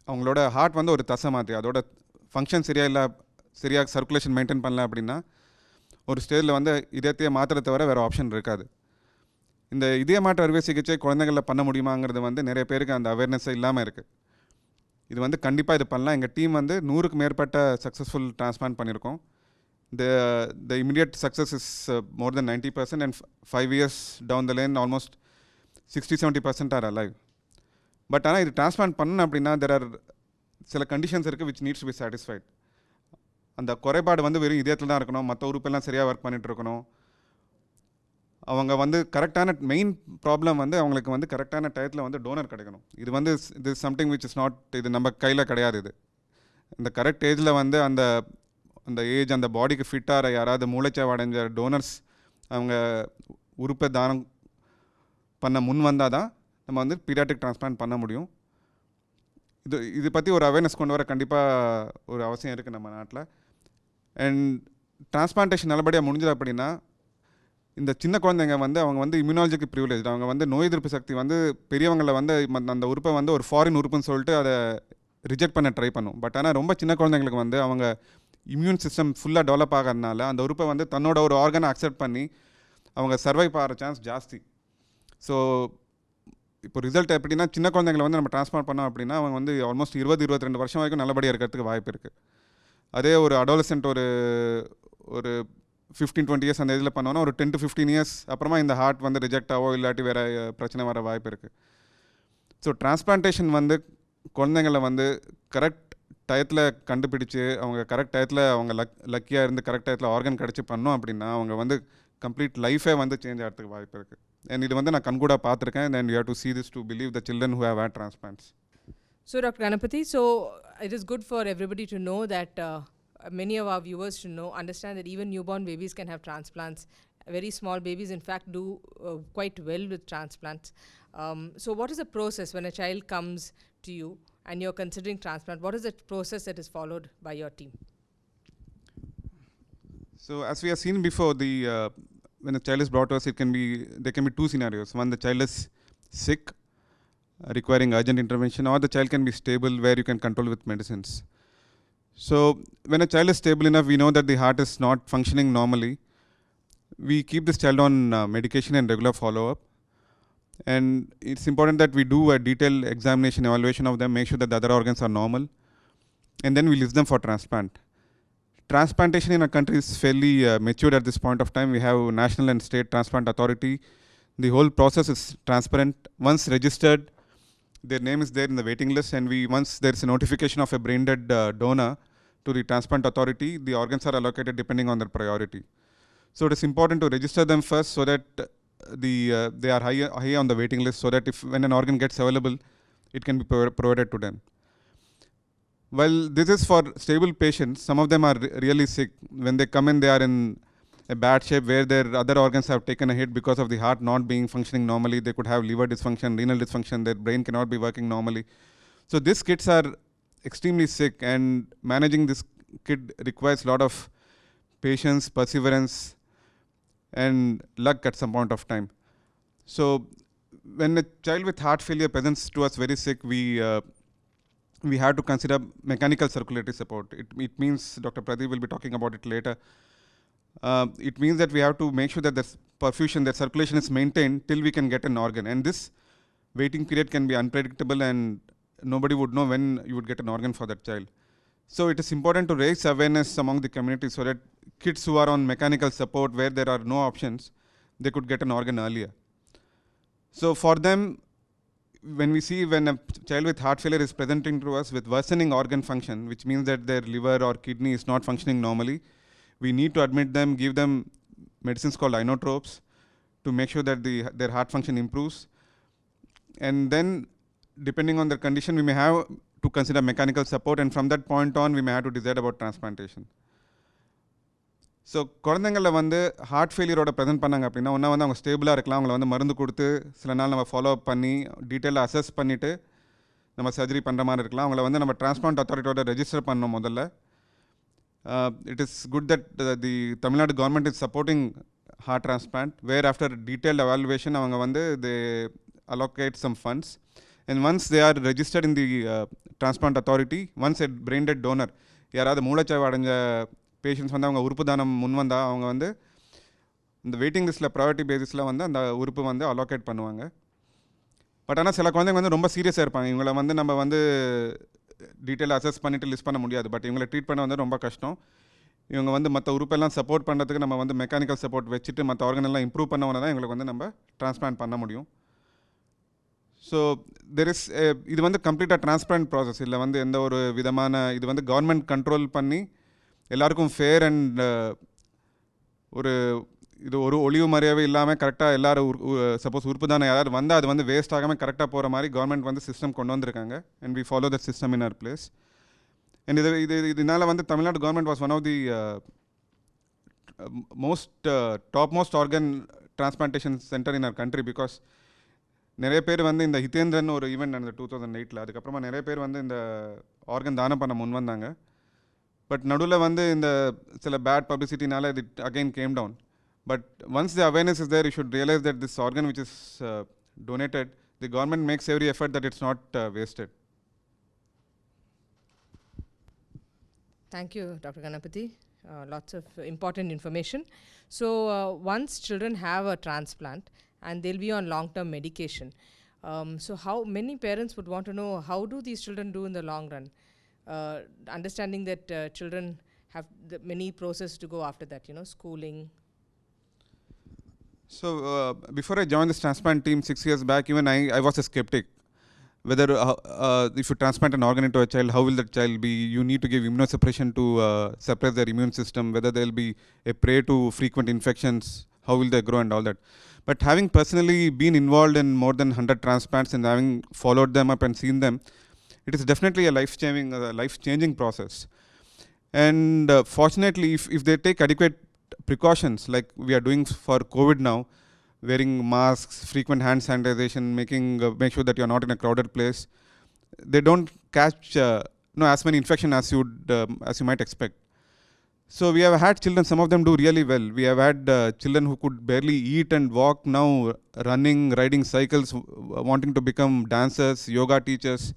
அவங்களோட heart வந்து ஒரு தசை மாதிரி, அதோட ஃபங்க்ஷன் சரியாக சர்க்குலேஷன் மெயின்டைன் பண்ணல அப்படின்னா ஒரு ஸ்டேஜில் வந்து இதயத்தையே மாத்திரை தவிர வேறு ஆப்ஷன் இருக்காது. இந்த இதய மாற்று அறுவை சிகிச்சை குழந்தைகளில் பண்ண முடியுமாங்கிறது வந்து நிறைய பேருக்கு அந்த அவேர்னஸ் இல்லாமல் இருக்குது. இது வந்து கண்டிப்பாக இது பண்ணலாம். எங்கள் டீம் வந்து 100க்கு மேற்பட்ட சக்ஸஸ்ஃபுல் டிரான்ஸ்பிளான்ட் பண்ணியிருக்கோம். The immediate success is more than 90%, and 5 years down the lane almost 60-70% are alive. But ஆனால் இது டிரான்ஸ்பிளான்ட் பண்ணணும் அப்படின்னா there are சில கண்டிஷன்ஸ் இருக்குது which needs to be satisfied. அந்த குறைபாடு வந்து வெறும் இதயத்தில் தான் இருக்கணும், மற்ற உறுப்பெல்லாம் சரியாக ஒர்க் பண்ணிகிட்டு இருக்கணும். அவங்க வந்து கரெக்டான மெயின் ப்ராப்ளம் வந்து அவங்களுக்கு வந்து கரெக்டான டயத்தில் வந்து டோனர் கிடைக்கணும். இது வந்து இது சம்திங் விச் இஸ் நாட், இது நம்ம கையில் கிடையாது. இது இந்த கரெக்ட் ஏஜில் வந்து அந்த ஏஜ் அந்த பாடிக்கு ஃபிட்டாக யாராவது மூளைச்சாவு அடைஞ்ச டோனர்ஸ் அவங்க உறுப்பை தானம் பண்ண முன் வந்தால் தான் நம்ம வந்து பீடியாட்ரிக் டிரான்ஸ்பிளான்ட் பண்ண முடியும். இது பற்றி ஒரு அவேர்னஸ் கொண்டு வர கண்டிப்பாக ஒரு அவசியம் இருக்குது நம்ம நாட்டில். அண்ட் டிரான்ஸ்பிளான்டேஷன் நல்லபடியாக முடிஞ்சது அப்படின்னா இந்த சின்ன குழந்தைங்க வந்து அவங்க வந்து இம்யூனாலஜிக்கு ப்ரிவிலேஜ், அவங்க வந்து நோய் எதிர்ப்பு சக்தி வந்து பெரியவங்களை வந்து அந்த உறுப்பை வந்து ஒரு ஃபாரின் உறுப்புன்னு சொல்லிட்டு அதை ரிஜெக்ட் பண்ண ட்ரை பண்ணும். பட் ஆனால் ரொம்ப சின்ன குழந்தைங்களுக்கு வந்து அவங்க இம்யூன் சிஸ்டம் ஃபுல்லாக டெவலப் ஆகிறதுனால அந்த உறுப்பை வந்து தன்னோட ஒரு ஆர்கனை அக்செப்ட் பண்ணி அவங்க சர்வைவ் ஆகிற சான்ஸ் ஜாஸ்தி. ஸோ இப்போ ரிசல்ட் எப்படின்னா சின்ன குழந்தைங்களை வந்து நம்ம ட்ரான்ஸ்பிளான்ட் பண்ணோம் அப்படின்னா அவங்க வந்து ஆல்மோஸ்ட் 20-22 வருஷம் வரைக்கும் நல்லபடியாக இருக்கிறதுக்கு வாய்ப்பு இருக்குது. அதே ஒரு அடாலசென்ட் ஒரு 15-20 இயர்ஸ் அந்த இதில் பண்ணோன்னா ஒரு 10-15 இயர்ஸ் அப்புறமா இந்த ஹார்ட் வந்து ரிஜெக்ட் ஆகவோ இல்லாட்டி வேறு பிரச்சனை வர வாய்ப்பு இருக்குது. ஸோ டிரான்ஸ்பிளான்டேஷன் வந்து குழந்தைங்களை வந்து கரெக்ட் டயத்தில் கண்டுபிடிச்சு அவங்க கரெக்ட் டயத்தில் அவங்க லக்கியாக இருந்து கரெக்ட் டயத்தில் ஆர்கன் கிடச்சி பண்ணோம் அப்படின்னா அவங்க வந்து கம்ப்ளீட் லைஃபே வந்து சேஞ்ச் ஆகிறதுக்கு வாய்ப்பு இருக்குது. அண்ட் இது வந்து நான் கண்கூட பார்த்துருக்கேன். And you have to see this to believe the children who have had transplants. So, Dr. Ganapathy, so it is good for everybody to know that many of our viewers should understand that even newborn babies can have transplants. Very small babies, in fact, do quite well with transplants. So, what is the process when a child comes to you and you're considering transplant? What is the process that is followed by your team? So, as we have seen before, when a child is brought to us, there can be two scenarios. One, the child is sick, requiring urgent intervention, or the child can be stable where you can control with medicines. So when a child is stable enough, we know that the heart is not functioning normally. We keep this child on medication and regular follow-up. And it's important that we do a detailed examination, evaluation of them, make sure that the other organs are normal. And then we list them for transplant. Transplantation in our country is fairly matured at this point of time. We have national and state transplant authority. The whole process is transparent. Once registered, their name is there in the waiting list, and once there is a notification of a brain dead donor to the transplant authority, the organs are allocated depending on their priority. So it is important to register them first so that they are high on the waiting list, so that when an organ gets available, it can be provided to them. While this is for stable patients, some of them are really sick. When they come in, they are in a bad shape where their other organs have taken a hit because of the heart not being functioning normally. They could have liver dysfunction, renal dysfunction, their brain cannot be working normally. So these kids are extremely sick, and managing this kid requires a lot of patience, perseverance, and luck at some point of time. So when a child with heart failure presents to us very sick, we have to consider mechanical circulatory support. It means, Dr. Pradeep will be talking about it later. It means that we have to make sure that the perfusion, that circulation is maintained till we can get an organ. And this waiting period can be unpredictable, and nobody would know when you would get an organ for that child. So it is important to raise awareness among the community so that kids who are on mechanical support where there are no options, they could get an organ earlier. So for them, when a child with heart failure is presenting to us with worsening organ function, which means that their liver or kidney is not functioning normally, we need to admit them, give them medicines called inotropes to make sure that their heart function improves. And then, depending on their condition, we may have to consider mechanical support, and from that point on, we may have to decide about transplantation. So குழந்தைங்களில் வந்து heart ஃபெயிலியரோட present பண்ணாங்க அப்படின்னா ஒன்றா வந்து அவங்க ஸ்டேபிளாக இருக்கலாம். அவங்கள வந்து மருந்து கொடுத்து சில நாள் நம்ம ஃபாலோ அப் பண்ணி டீட்டெயிலாக அசஸ் பண்ணிவிட்டு நம்ம சர்ஜரி பண்ணுற மாதிரி இருக்கலாம். அவங்கள வந்து நம்ம டிரான்ஸ்பிளான்ட் அத்தாரிட்டியோட ரெஜிஸ்டர் பண்ணணும் முதல்ல. It is good that the Tamil Nadu government is supporting heart transplant, where after detailed evaluation avanga vandu they allocate some funds, and once they are registered in the transplant authority, once a brain dead donor யாராவது மூளைச்சாய்வு அடைஞ்ச patients வந்து அவங்க உறுப்பு தானம் முன் வந்தால் அவங்க வந்து இந்த வெயிட்டிங் லிஸ்ட்டில் ப்ரையாரிட்டி பேசிஸில் வந்து அந்த உறுப்பு வந்து அலோகேட் பண்ணுவாங்க. பட் ஆனால் சில குழந்தைங்க வந்து ரொம்ப சீரியஸாக இருப்பாங்க. இவங்களை வந்து நம்ம வந்து டீட்டெயிலாக அசஸ் பண்ணிவிட்டு லிஸ்ட் பண்ண முடியாது. பட் இவங்களை ட்ரீட் பண்ண வந்து ரொம்ப கஷ்டம். இவங்க வந்து மற்ற உறுப்பெல்லாம் சப்போர்ட் பண்ணுறதுக்கு நம்ம வந்து மெக்கானிக்கல் சப்போர்ட் வச்சுட்டு மற்ற ஆர்கன் எல்லாம் இம்ப்ரூவ் பண்ண தான் எங்களுக்கு வந்து நம்ம டிரான்ஸ்பிளான்ட் பண்ண முடியும். ஸோ இது வந்து கம்ப்ளீட்டாக டிரான்ஸ்பிளான்ட் ப்ராசஸ் இல்லை வந்து எந்த ஒரு விதமான இது வந்து கவர்மெண்ட் கண்ட்ரோல் பண்ணி எல்லாருக்கும் ஃபேர் அண்ட் இது ஒரு ஒளிவு மறையாவே இல்லாமல் கரெக்டாக எல்லோரும் சப்போஸ் உறுப்பு தானே யாராவது வந்தால் அது வந்து வேஸ்ட் ஆகாமல் கரெக்டாக போகிற மாதிரி கவர்மெண்ட் வந்து சிஸ்டம் கொண்டு வந்திருக்காங்க. And we follow that system in our place. And இதனால் வந்து Tamil Nadu government was one of the top most organ transplantation centre in our country. Because நிறைய பேர் வந்து இந்த ஹிதேந்திரன் ஒரு ஈவெண்ட் நடந்த 2008, அதுக்கப்புறமா நிறைய பேர் வந்து இந்த ஆர்கன் தானம் பண்ண முன் வந்தாங்க. But Nadula Vande in the bad publicity nala it again came down. But once the awareness is there, you should realize that this organ which is donated, the government makes every effort that it's not wasted. Thank you, Dr. Ganapathy. Lots of important information. So once children have a transplant and they'll be on long-term medication, so how many parents would want to know how do these children do in the long run? Understanding that children have many processes to go after that, schooling. So before I joined this transplant team 6 years back, even I was a skeptic. Whether if you transplant an organ into a child, how will that child be? You need to give immunosuppression to suppress their immune system, whether they'll be a prey to frequent infections, how will they grow and all that. But having personally been involved in more than 100 transplants and having followed them up and seen them, it is definitely a life-changing process. And fortunately, if they take adequate precautions like we are doing for COVID now, wearing masks, frequent hand sanitization, make sure that you're not in a crowded place, they don't catch as many infections as you might expect. So we have had children, some of them do really well. We have had children who could barely eat and walk, now running, riding cycles, wanting to become dancers, yoga teachers.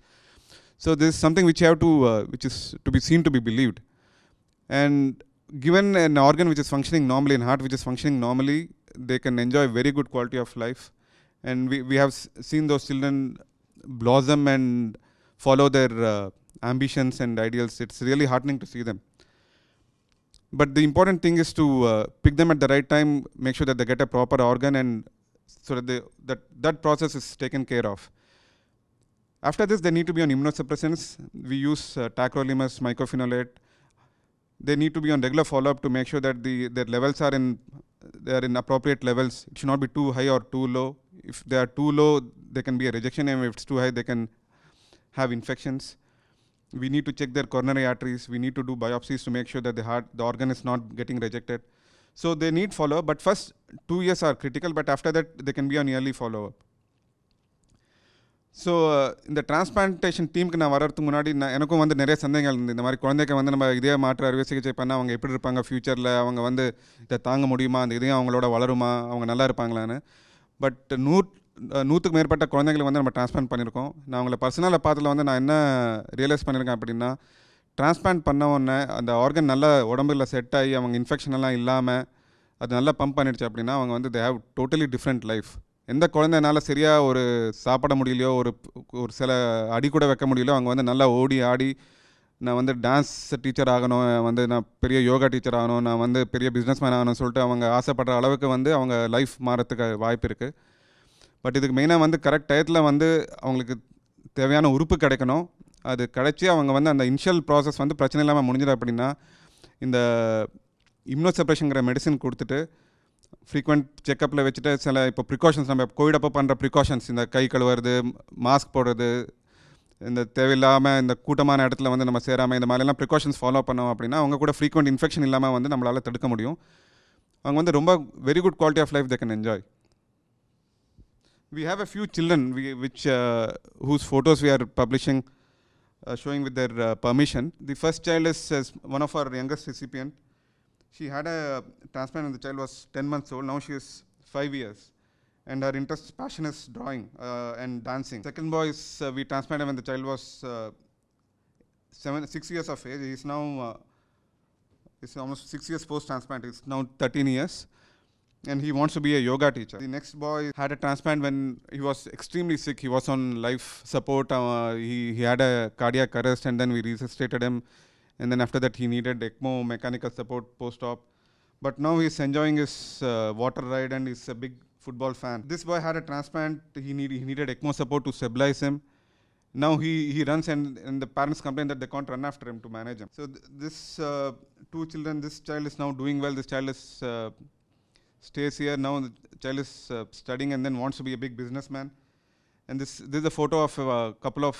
So this is something which is to be seen to be believed. And given an organ which is functioning normally and heart which is functioning normally, they can enjoy very good quality of life. And we have seen those children blossom and follow their ambitions and ideals. It's really heartening to see them. But the important thing is to pick them at the right time, make sure that they get a proper organ, and so that that process is taken care of. After this, they need to be on immunosuppressants. We use tacrolimus, mycophenolate. They need to be on regular follow-up to make sure that their levels are in appropriate levels. It should not be too high or too low. If they are too low, there can be a rejection, and if it's too high, they can have infections. We need to check their coronary arteries. We need to do biopsies to make sure that the organ is not getting rejected. So they need follow-up, but first 2 years are critical, but after that, they can be on yearly follow-up. So இந்த transplantation டீமுக்கு நான் வர்றதுக்கு முன்னாடி எனக்கும் வந்து நிறைய சந்தேகங்கள் இருந்தது. இந்த மாதிரி குழந்தைக்கு வந்து நம்ம இதய மாற்று அறுவை சிகிச்சை பண்ணால் அவங்க எப்படி இருப்பாங்க ஃப்யூச்சரில், அவங்க வந்து இதை தாங்க முடியுமா, அந்த இதயம் அவங்களோட வளருமா, அவங்க நல்லா இருப்பாங்களான்னு. பட் 100க்கு மேற்பட்ட குழந்தைங்களுக்கு வந்து நம்ம டிரான்ஸ்பிளான்ட் பண்ணியிருக்கோம். நான் அவங்கள பர்சனலாக பார்த்ததில் வந்து நான் என்ன ரியலைஸ் பண்ணியிருக்கேன் அப்படின்னா, டிரான்ஸ்பிளான்ட் பண்ண உடனே அந்த ஆர்கன் நல்லா உடம்புல செட் ஆகி அவங்க இன்ஃபெக்ஷனெல்லாம் இல்லாமல் அது நல்லா பம்ப் பண்ணிடுச்சு அப்படின்னா அவங்க வந்து they have totally different life. எந்த குழந்தைனால சரியாக ஒரு சாப்பிட முடியலையோ, ஒரு சில அடி கூட வைக்க முடியலையோ, அவங்க வந்து நல்லா ஓடி ஆடி நான் வந்து டான்ஸ் டீச்சர் ஆகணும், வந்து நான் பெரிய யோகா டீச்சர் ஆகணும், நான் வந்து பெரிய பிஸ்னஸ் மேன் ஆகணும்னு சொல்லிட்டு அவங்க ஆசைப்படுற அளவுக்கு வந்து அவங்க லைஃப் மாறத்துக்கு வாய்ப்பு இருக்குது. பட் இதுக்கு மெயினாக வந்து கரெக்ட் டயத்தில் வந்து அவங்களுக்கு தேவையான உறுப்பு கிடைக்கணும். அது கிடைச்சி அவங்க வந்து அந்த இனிஷியல் ப்ராசஸ் வந்து பிரச்சனை இல்லாமல் முடிஞ்சிடும். அப்படின்னா இந்த இம்யூனோசப்ரேஷனுங்கிற மெடிசின் கொடுத்துட்டு ஃப்ரீக்வெண்ட் செக்கப்பில் வச்சுட்டு சில இப்போ ப்ரிகாஷன்ஸ் நம்ம கோவிட் அப்போ பண்ணுற ப்ரிகாஷன்ஸ், இந்த கை கழுவுறது, மாஸ்க் போடுறது, இந்த தேவையில்லாமல் இந்த கூட்டமான இடத்துல வந்து நம்ம சேராமல் இந்த மாதிரிலாம் ப்ரிகாஷன்ஸ் ஃபாலோ பண்ணோம் அப்படின்னா அவங்க கூட ஃப்ரீக்வெண்ட் இன்ஃபெக்ஷன் இல்லாமல் வந்து நம்மளால் தடுக்க முடியும். அவங்க வந்து ரொம்ப very good quality of life they can enjoy. We have a few children whose photos we are publishing, showing with their permission. The first child is one of our youngest recipient. She had a transplant when the child was 10 months old. Now she is 5 years. And her passion is drawing and dancing. Second boy is we transplanted when the child was 6 years of age. He is now it's almost 6 years post-transplant. He's now 13 years. And he wants to be a yoga teacher. The next boy had a transplant when he was extremely sick. He was on life support. He had a cardiac arrest, and then we resuscitated him. And then after that, he needed ECMO mechanical support post-op. But now he's enjoying his water ride, and he's a big football fan. This boy had a transplant. He needed ECMO support to stabilize him. Now he runs, and the parents complain that they can't run after him to manage him. So this two children, this child is now doing well. This child is stays here. Now the child is studying and then wants to be a big businessman. And this is a photo of a couple of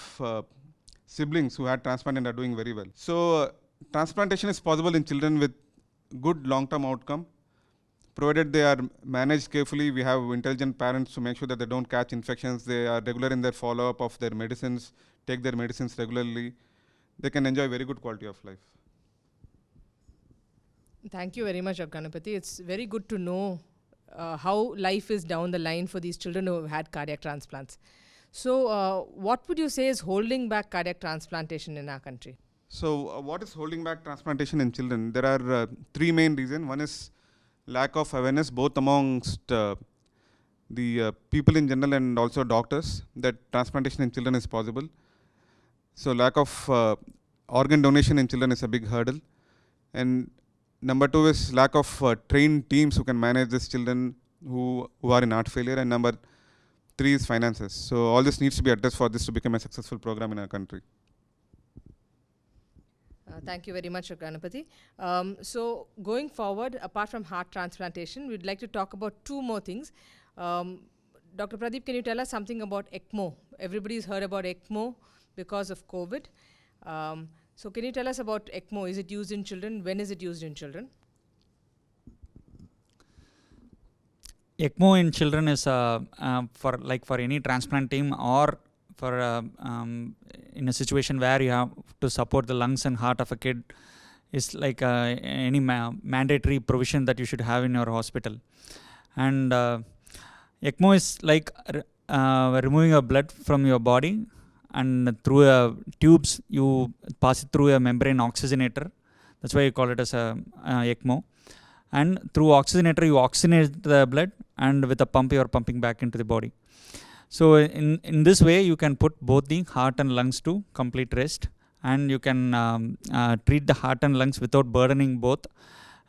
siblings who had transplant and are doing very well. So transplantation is possible in children with good long-term outcome, provided they are managed carefully. We have intelligent parents to make sure that they don't catch infections. They are regular in their follow-up of their medicines, take their medicines regularly. They can enjoy very good quality of life. Thank you very much, Dr. Ganapathy. It's very good to know how life is down the line for these children who have had cardiac transplants. So, what would you say is holding back cardiac transplantation in our country? So, what is holding back transplantation in children? There are three main reasons. One is lack of awareness, both amongst the people in general and also doctors, that transplantation in children is possible. So, lack of organ donation in children is a big hurdle. And number two is lack of trained teams who can manage these children who are in heart failure. And number three is finances. So, all this needs to be addressed for this to become a successful program in our country. Thank you very much, Dr. Ganapathy. So, going forward, apart from heart transplantation, we'd like to talk about two more things. Dr. Pradeep, can you tell us something about ECMO? Everybody's heard about ECMO because of COVID. So, can you tell us about ECMO? Is it used in children? When is it used in children? ECMO in children is for any transplant team or for in a situation where you have to support the lungs and heart of a kid is like any mandatory provision that you should have in your hospital. And ECMO is like removing your blood from your body, and through tubes you pass it through a membrane oxygenator. That's why you call it as a ECMO. And through oxygenator you oxygenate the blood, and with a pump you are pumping back into the body. So in this way you can put both the heart and lungs to complete rest, and you can treat the heart and lungs without burdening both,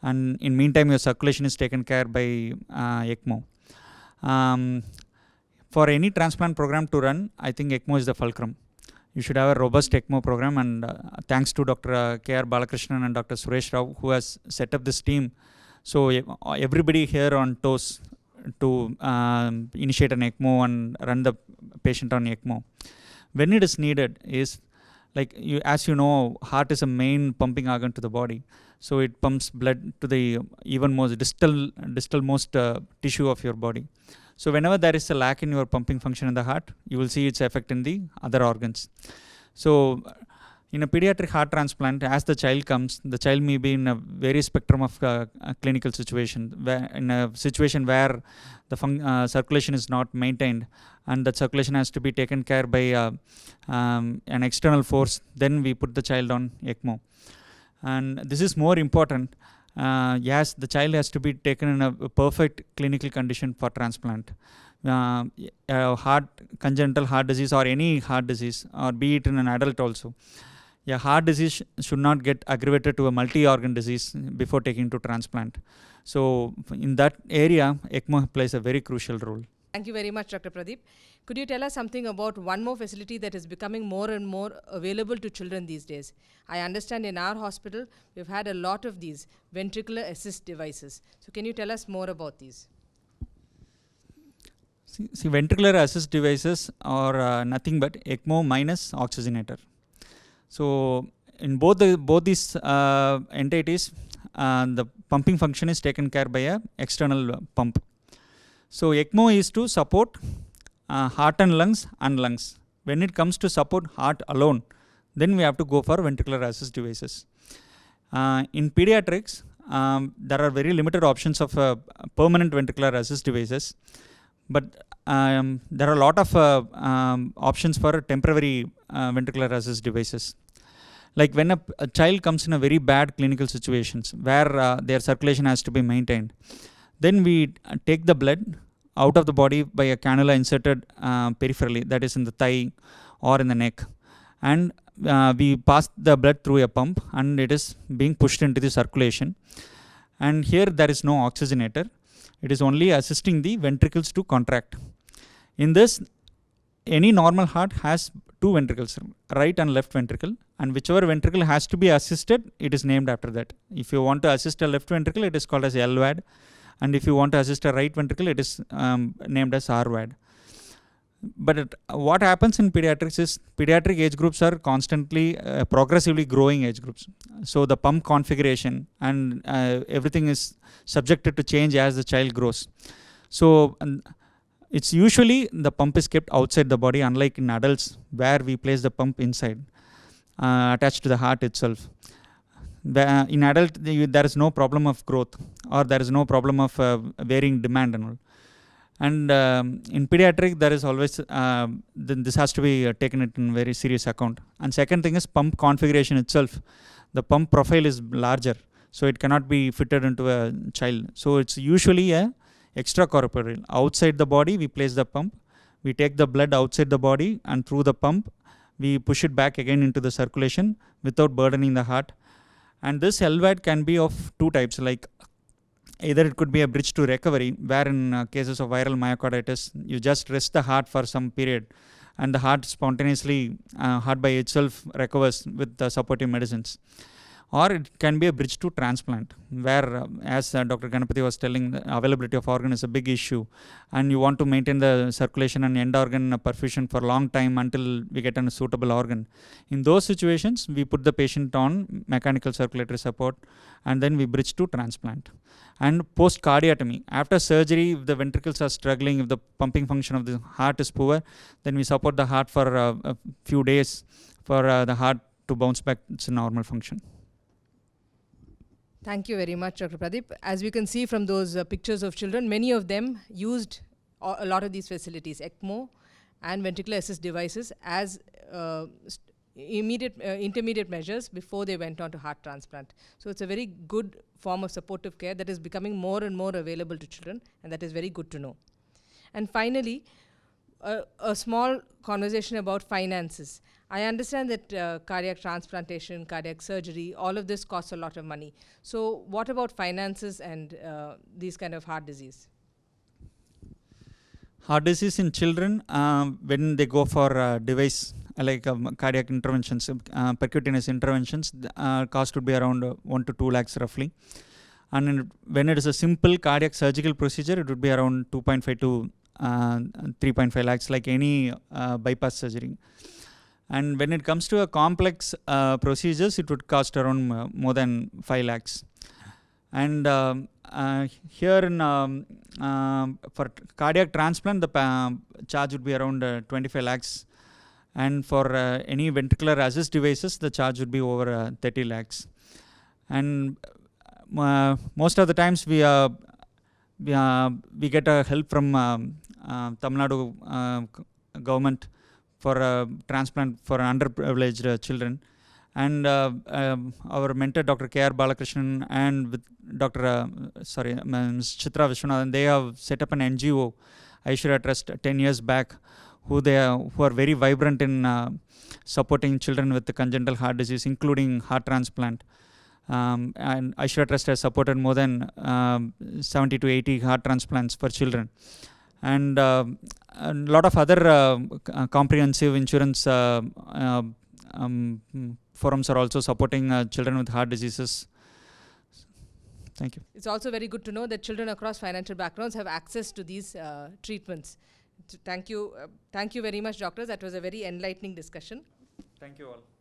and in meantime your circulation is taken care by ECMO. For any transplant program to run, I think ECMO is the fulcrum. You should have a robust ECMO program, and thanks to Dr. K.R. Balakrishnan and Dr. Suresh Rao who has set up this team. So everybody here on toes to initiate an ECMO and run the patient on ECMO. When it is needed is, like as you know, heart is a main pumping organ to the body. So it pumps blood to the even most distal most tissue of your body. So whenever there is a lack in your pumping function in the heart, you will see its effect in the other organs. So in a pediatric heart transplant, as the child comes, the child may be in a various spectrum of clinical situation. In a situation where the circulation is not maintained, and that circulation has to be taken care by an external force, then we put the child on ECMO. And this is more important. Yes, the child has to be taken in a perfect clinical condition for transplant. Congenital heart disease or any heart disease, or be it in an adult also. Yeah, heart disease should not get aggravated to a multi-organ disease before taking to transplant. So in that area, ECMO plays a very crucial role. Thank you very much, Dr. Pradeep. Could you tell us something about one more facility that is becoming more and more available to children these days? I understand in our hospital, we've had a lot of these ventricular assist devices. So can you tell us more about these? See, ventricular assist devices are nothing but ECMO minus oxygenator. So in both these entities, the pumping function is taken care by a external pump. So ECMO is to support heart and lungs. When it comes to support heart alone, then we have to go for ventricular assist devices. In pediatrics, there are very limited options of permanent ventricular assist devices, but there are a lot of options for temporary ventricular assist devices. Like when a child comes in a very bad clinical situations where their circulation has to be maintained, then we take the blood out of the body by a cannula inserted peripherally, that is in the thigh or in the neck, and we pass the blood through a pump, and it is being pushed into the circulation. And here there is no oxygenator, it is only assisting the ventricles to contract. In this, any normal heart has two ventricles, right and left ventricle, and whichever ventricle has to be assisted, it is named after that. If you want to assist a left ventricle, it is called as LVAD, and if you want to assist a right ventricle, it is named as RVAD. But what happens in pediatrics is, pediatric age groups are constantly progressively growing age groups. So the pump configuration and everything is subjected to change as the child grows. So it's usually the pump is kept outside the body, unlike in adults where we place the pump inside, attached to the heart itself. In adult, there is no problem of growth, or there is no problem of varying demand and all. And in pediatric, there is always this has to be taken in very serious account. And second thing is pump configuration itself. The pump profile is larger, so it cannot be fitted into a child. So it's usually a extracorporeal. Outside the body, we place the pump. We take the blood outside the body, and through the pump, we push it back again into the circulation without burdening the heart. And this LVAD can be of two types, like either it could be a bridge to recovery, where in cases of viral myocarditis, you just rest the heart for some period, and the heart spontaneously, heart by itself recovers with the supportive medicines. Or it can be a bridge to transplant, where as Dr. Ganapathy was telling, the availability of organ is a big issue, and you want to maintain the circulation and end organ perfusion for a long time until we get a suitable organ. In those situations, we put the patient on mechanical circulatory support, and then we bridge to transplant. And post cardiotomy, after surgery, if the ventricles are struggling, if the pumping function of the heart is poor, then we support the heart for a few days for the heart to bounce back its normal function. Thank you very much, Dr. Pradeep. As we can see from those pictures of children, many of them used a lot of these facilities, ECMO and ventricular assist devices, as intermediate measures before they went on to heart transplant. So it's a very good form of supportive care that is becoming more and more available to children, and that is very good to know. And finally, a small conversation about finances. I understand that cardiac transplantation, cardiac surgery, all of this costs a lot of money. So what about finances and these kind of heart disease? Heart disease in children, when they go for device like cardiac interventions, percutaneous interventions, cost would be around 1 to 2 lakhs roughly. And when it is a simple cardiac surgical procedure, it would be around 2.5 to 3.5 lakhs, like any bypass surgery. And when it comes to a complex procedures, it would cost around more than 5 lakhs. And here in for cardiac transplant, the charge would be around 25 lakhs. And for any ventricular assist devices, the charge would be over 30 lakhs. And most of the times we get help from Tamil Nadu government for transplant for underprivileged children. And our mentor, Dr. K.R. Balakrishnan, and with Dr. Ms. Chitra Vishwanathan, they have set up an NGO, Aishwarya Trust, 10 years back, who are very vibrant in supporting children with the congenital heart disease, including heart transplant. And Aishwarya Trust has supported more than 70 to 80 heart transplants for children. And a lot of other comprehensive insurance forums are also supporting children with heart diseases. Thank you. It's also very good to know that children across financial backgrounds have access to these treatments. Thank you very much, doctors. That was a very enlightening discussion. Thank you all.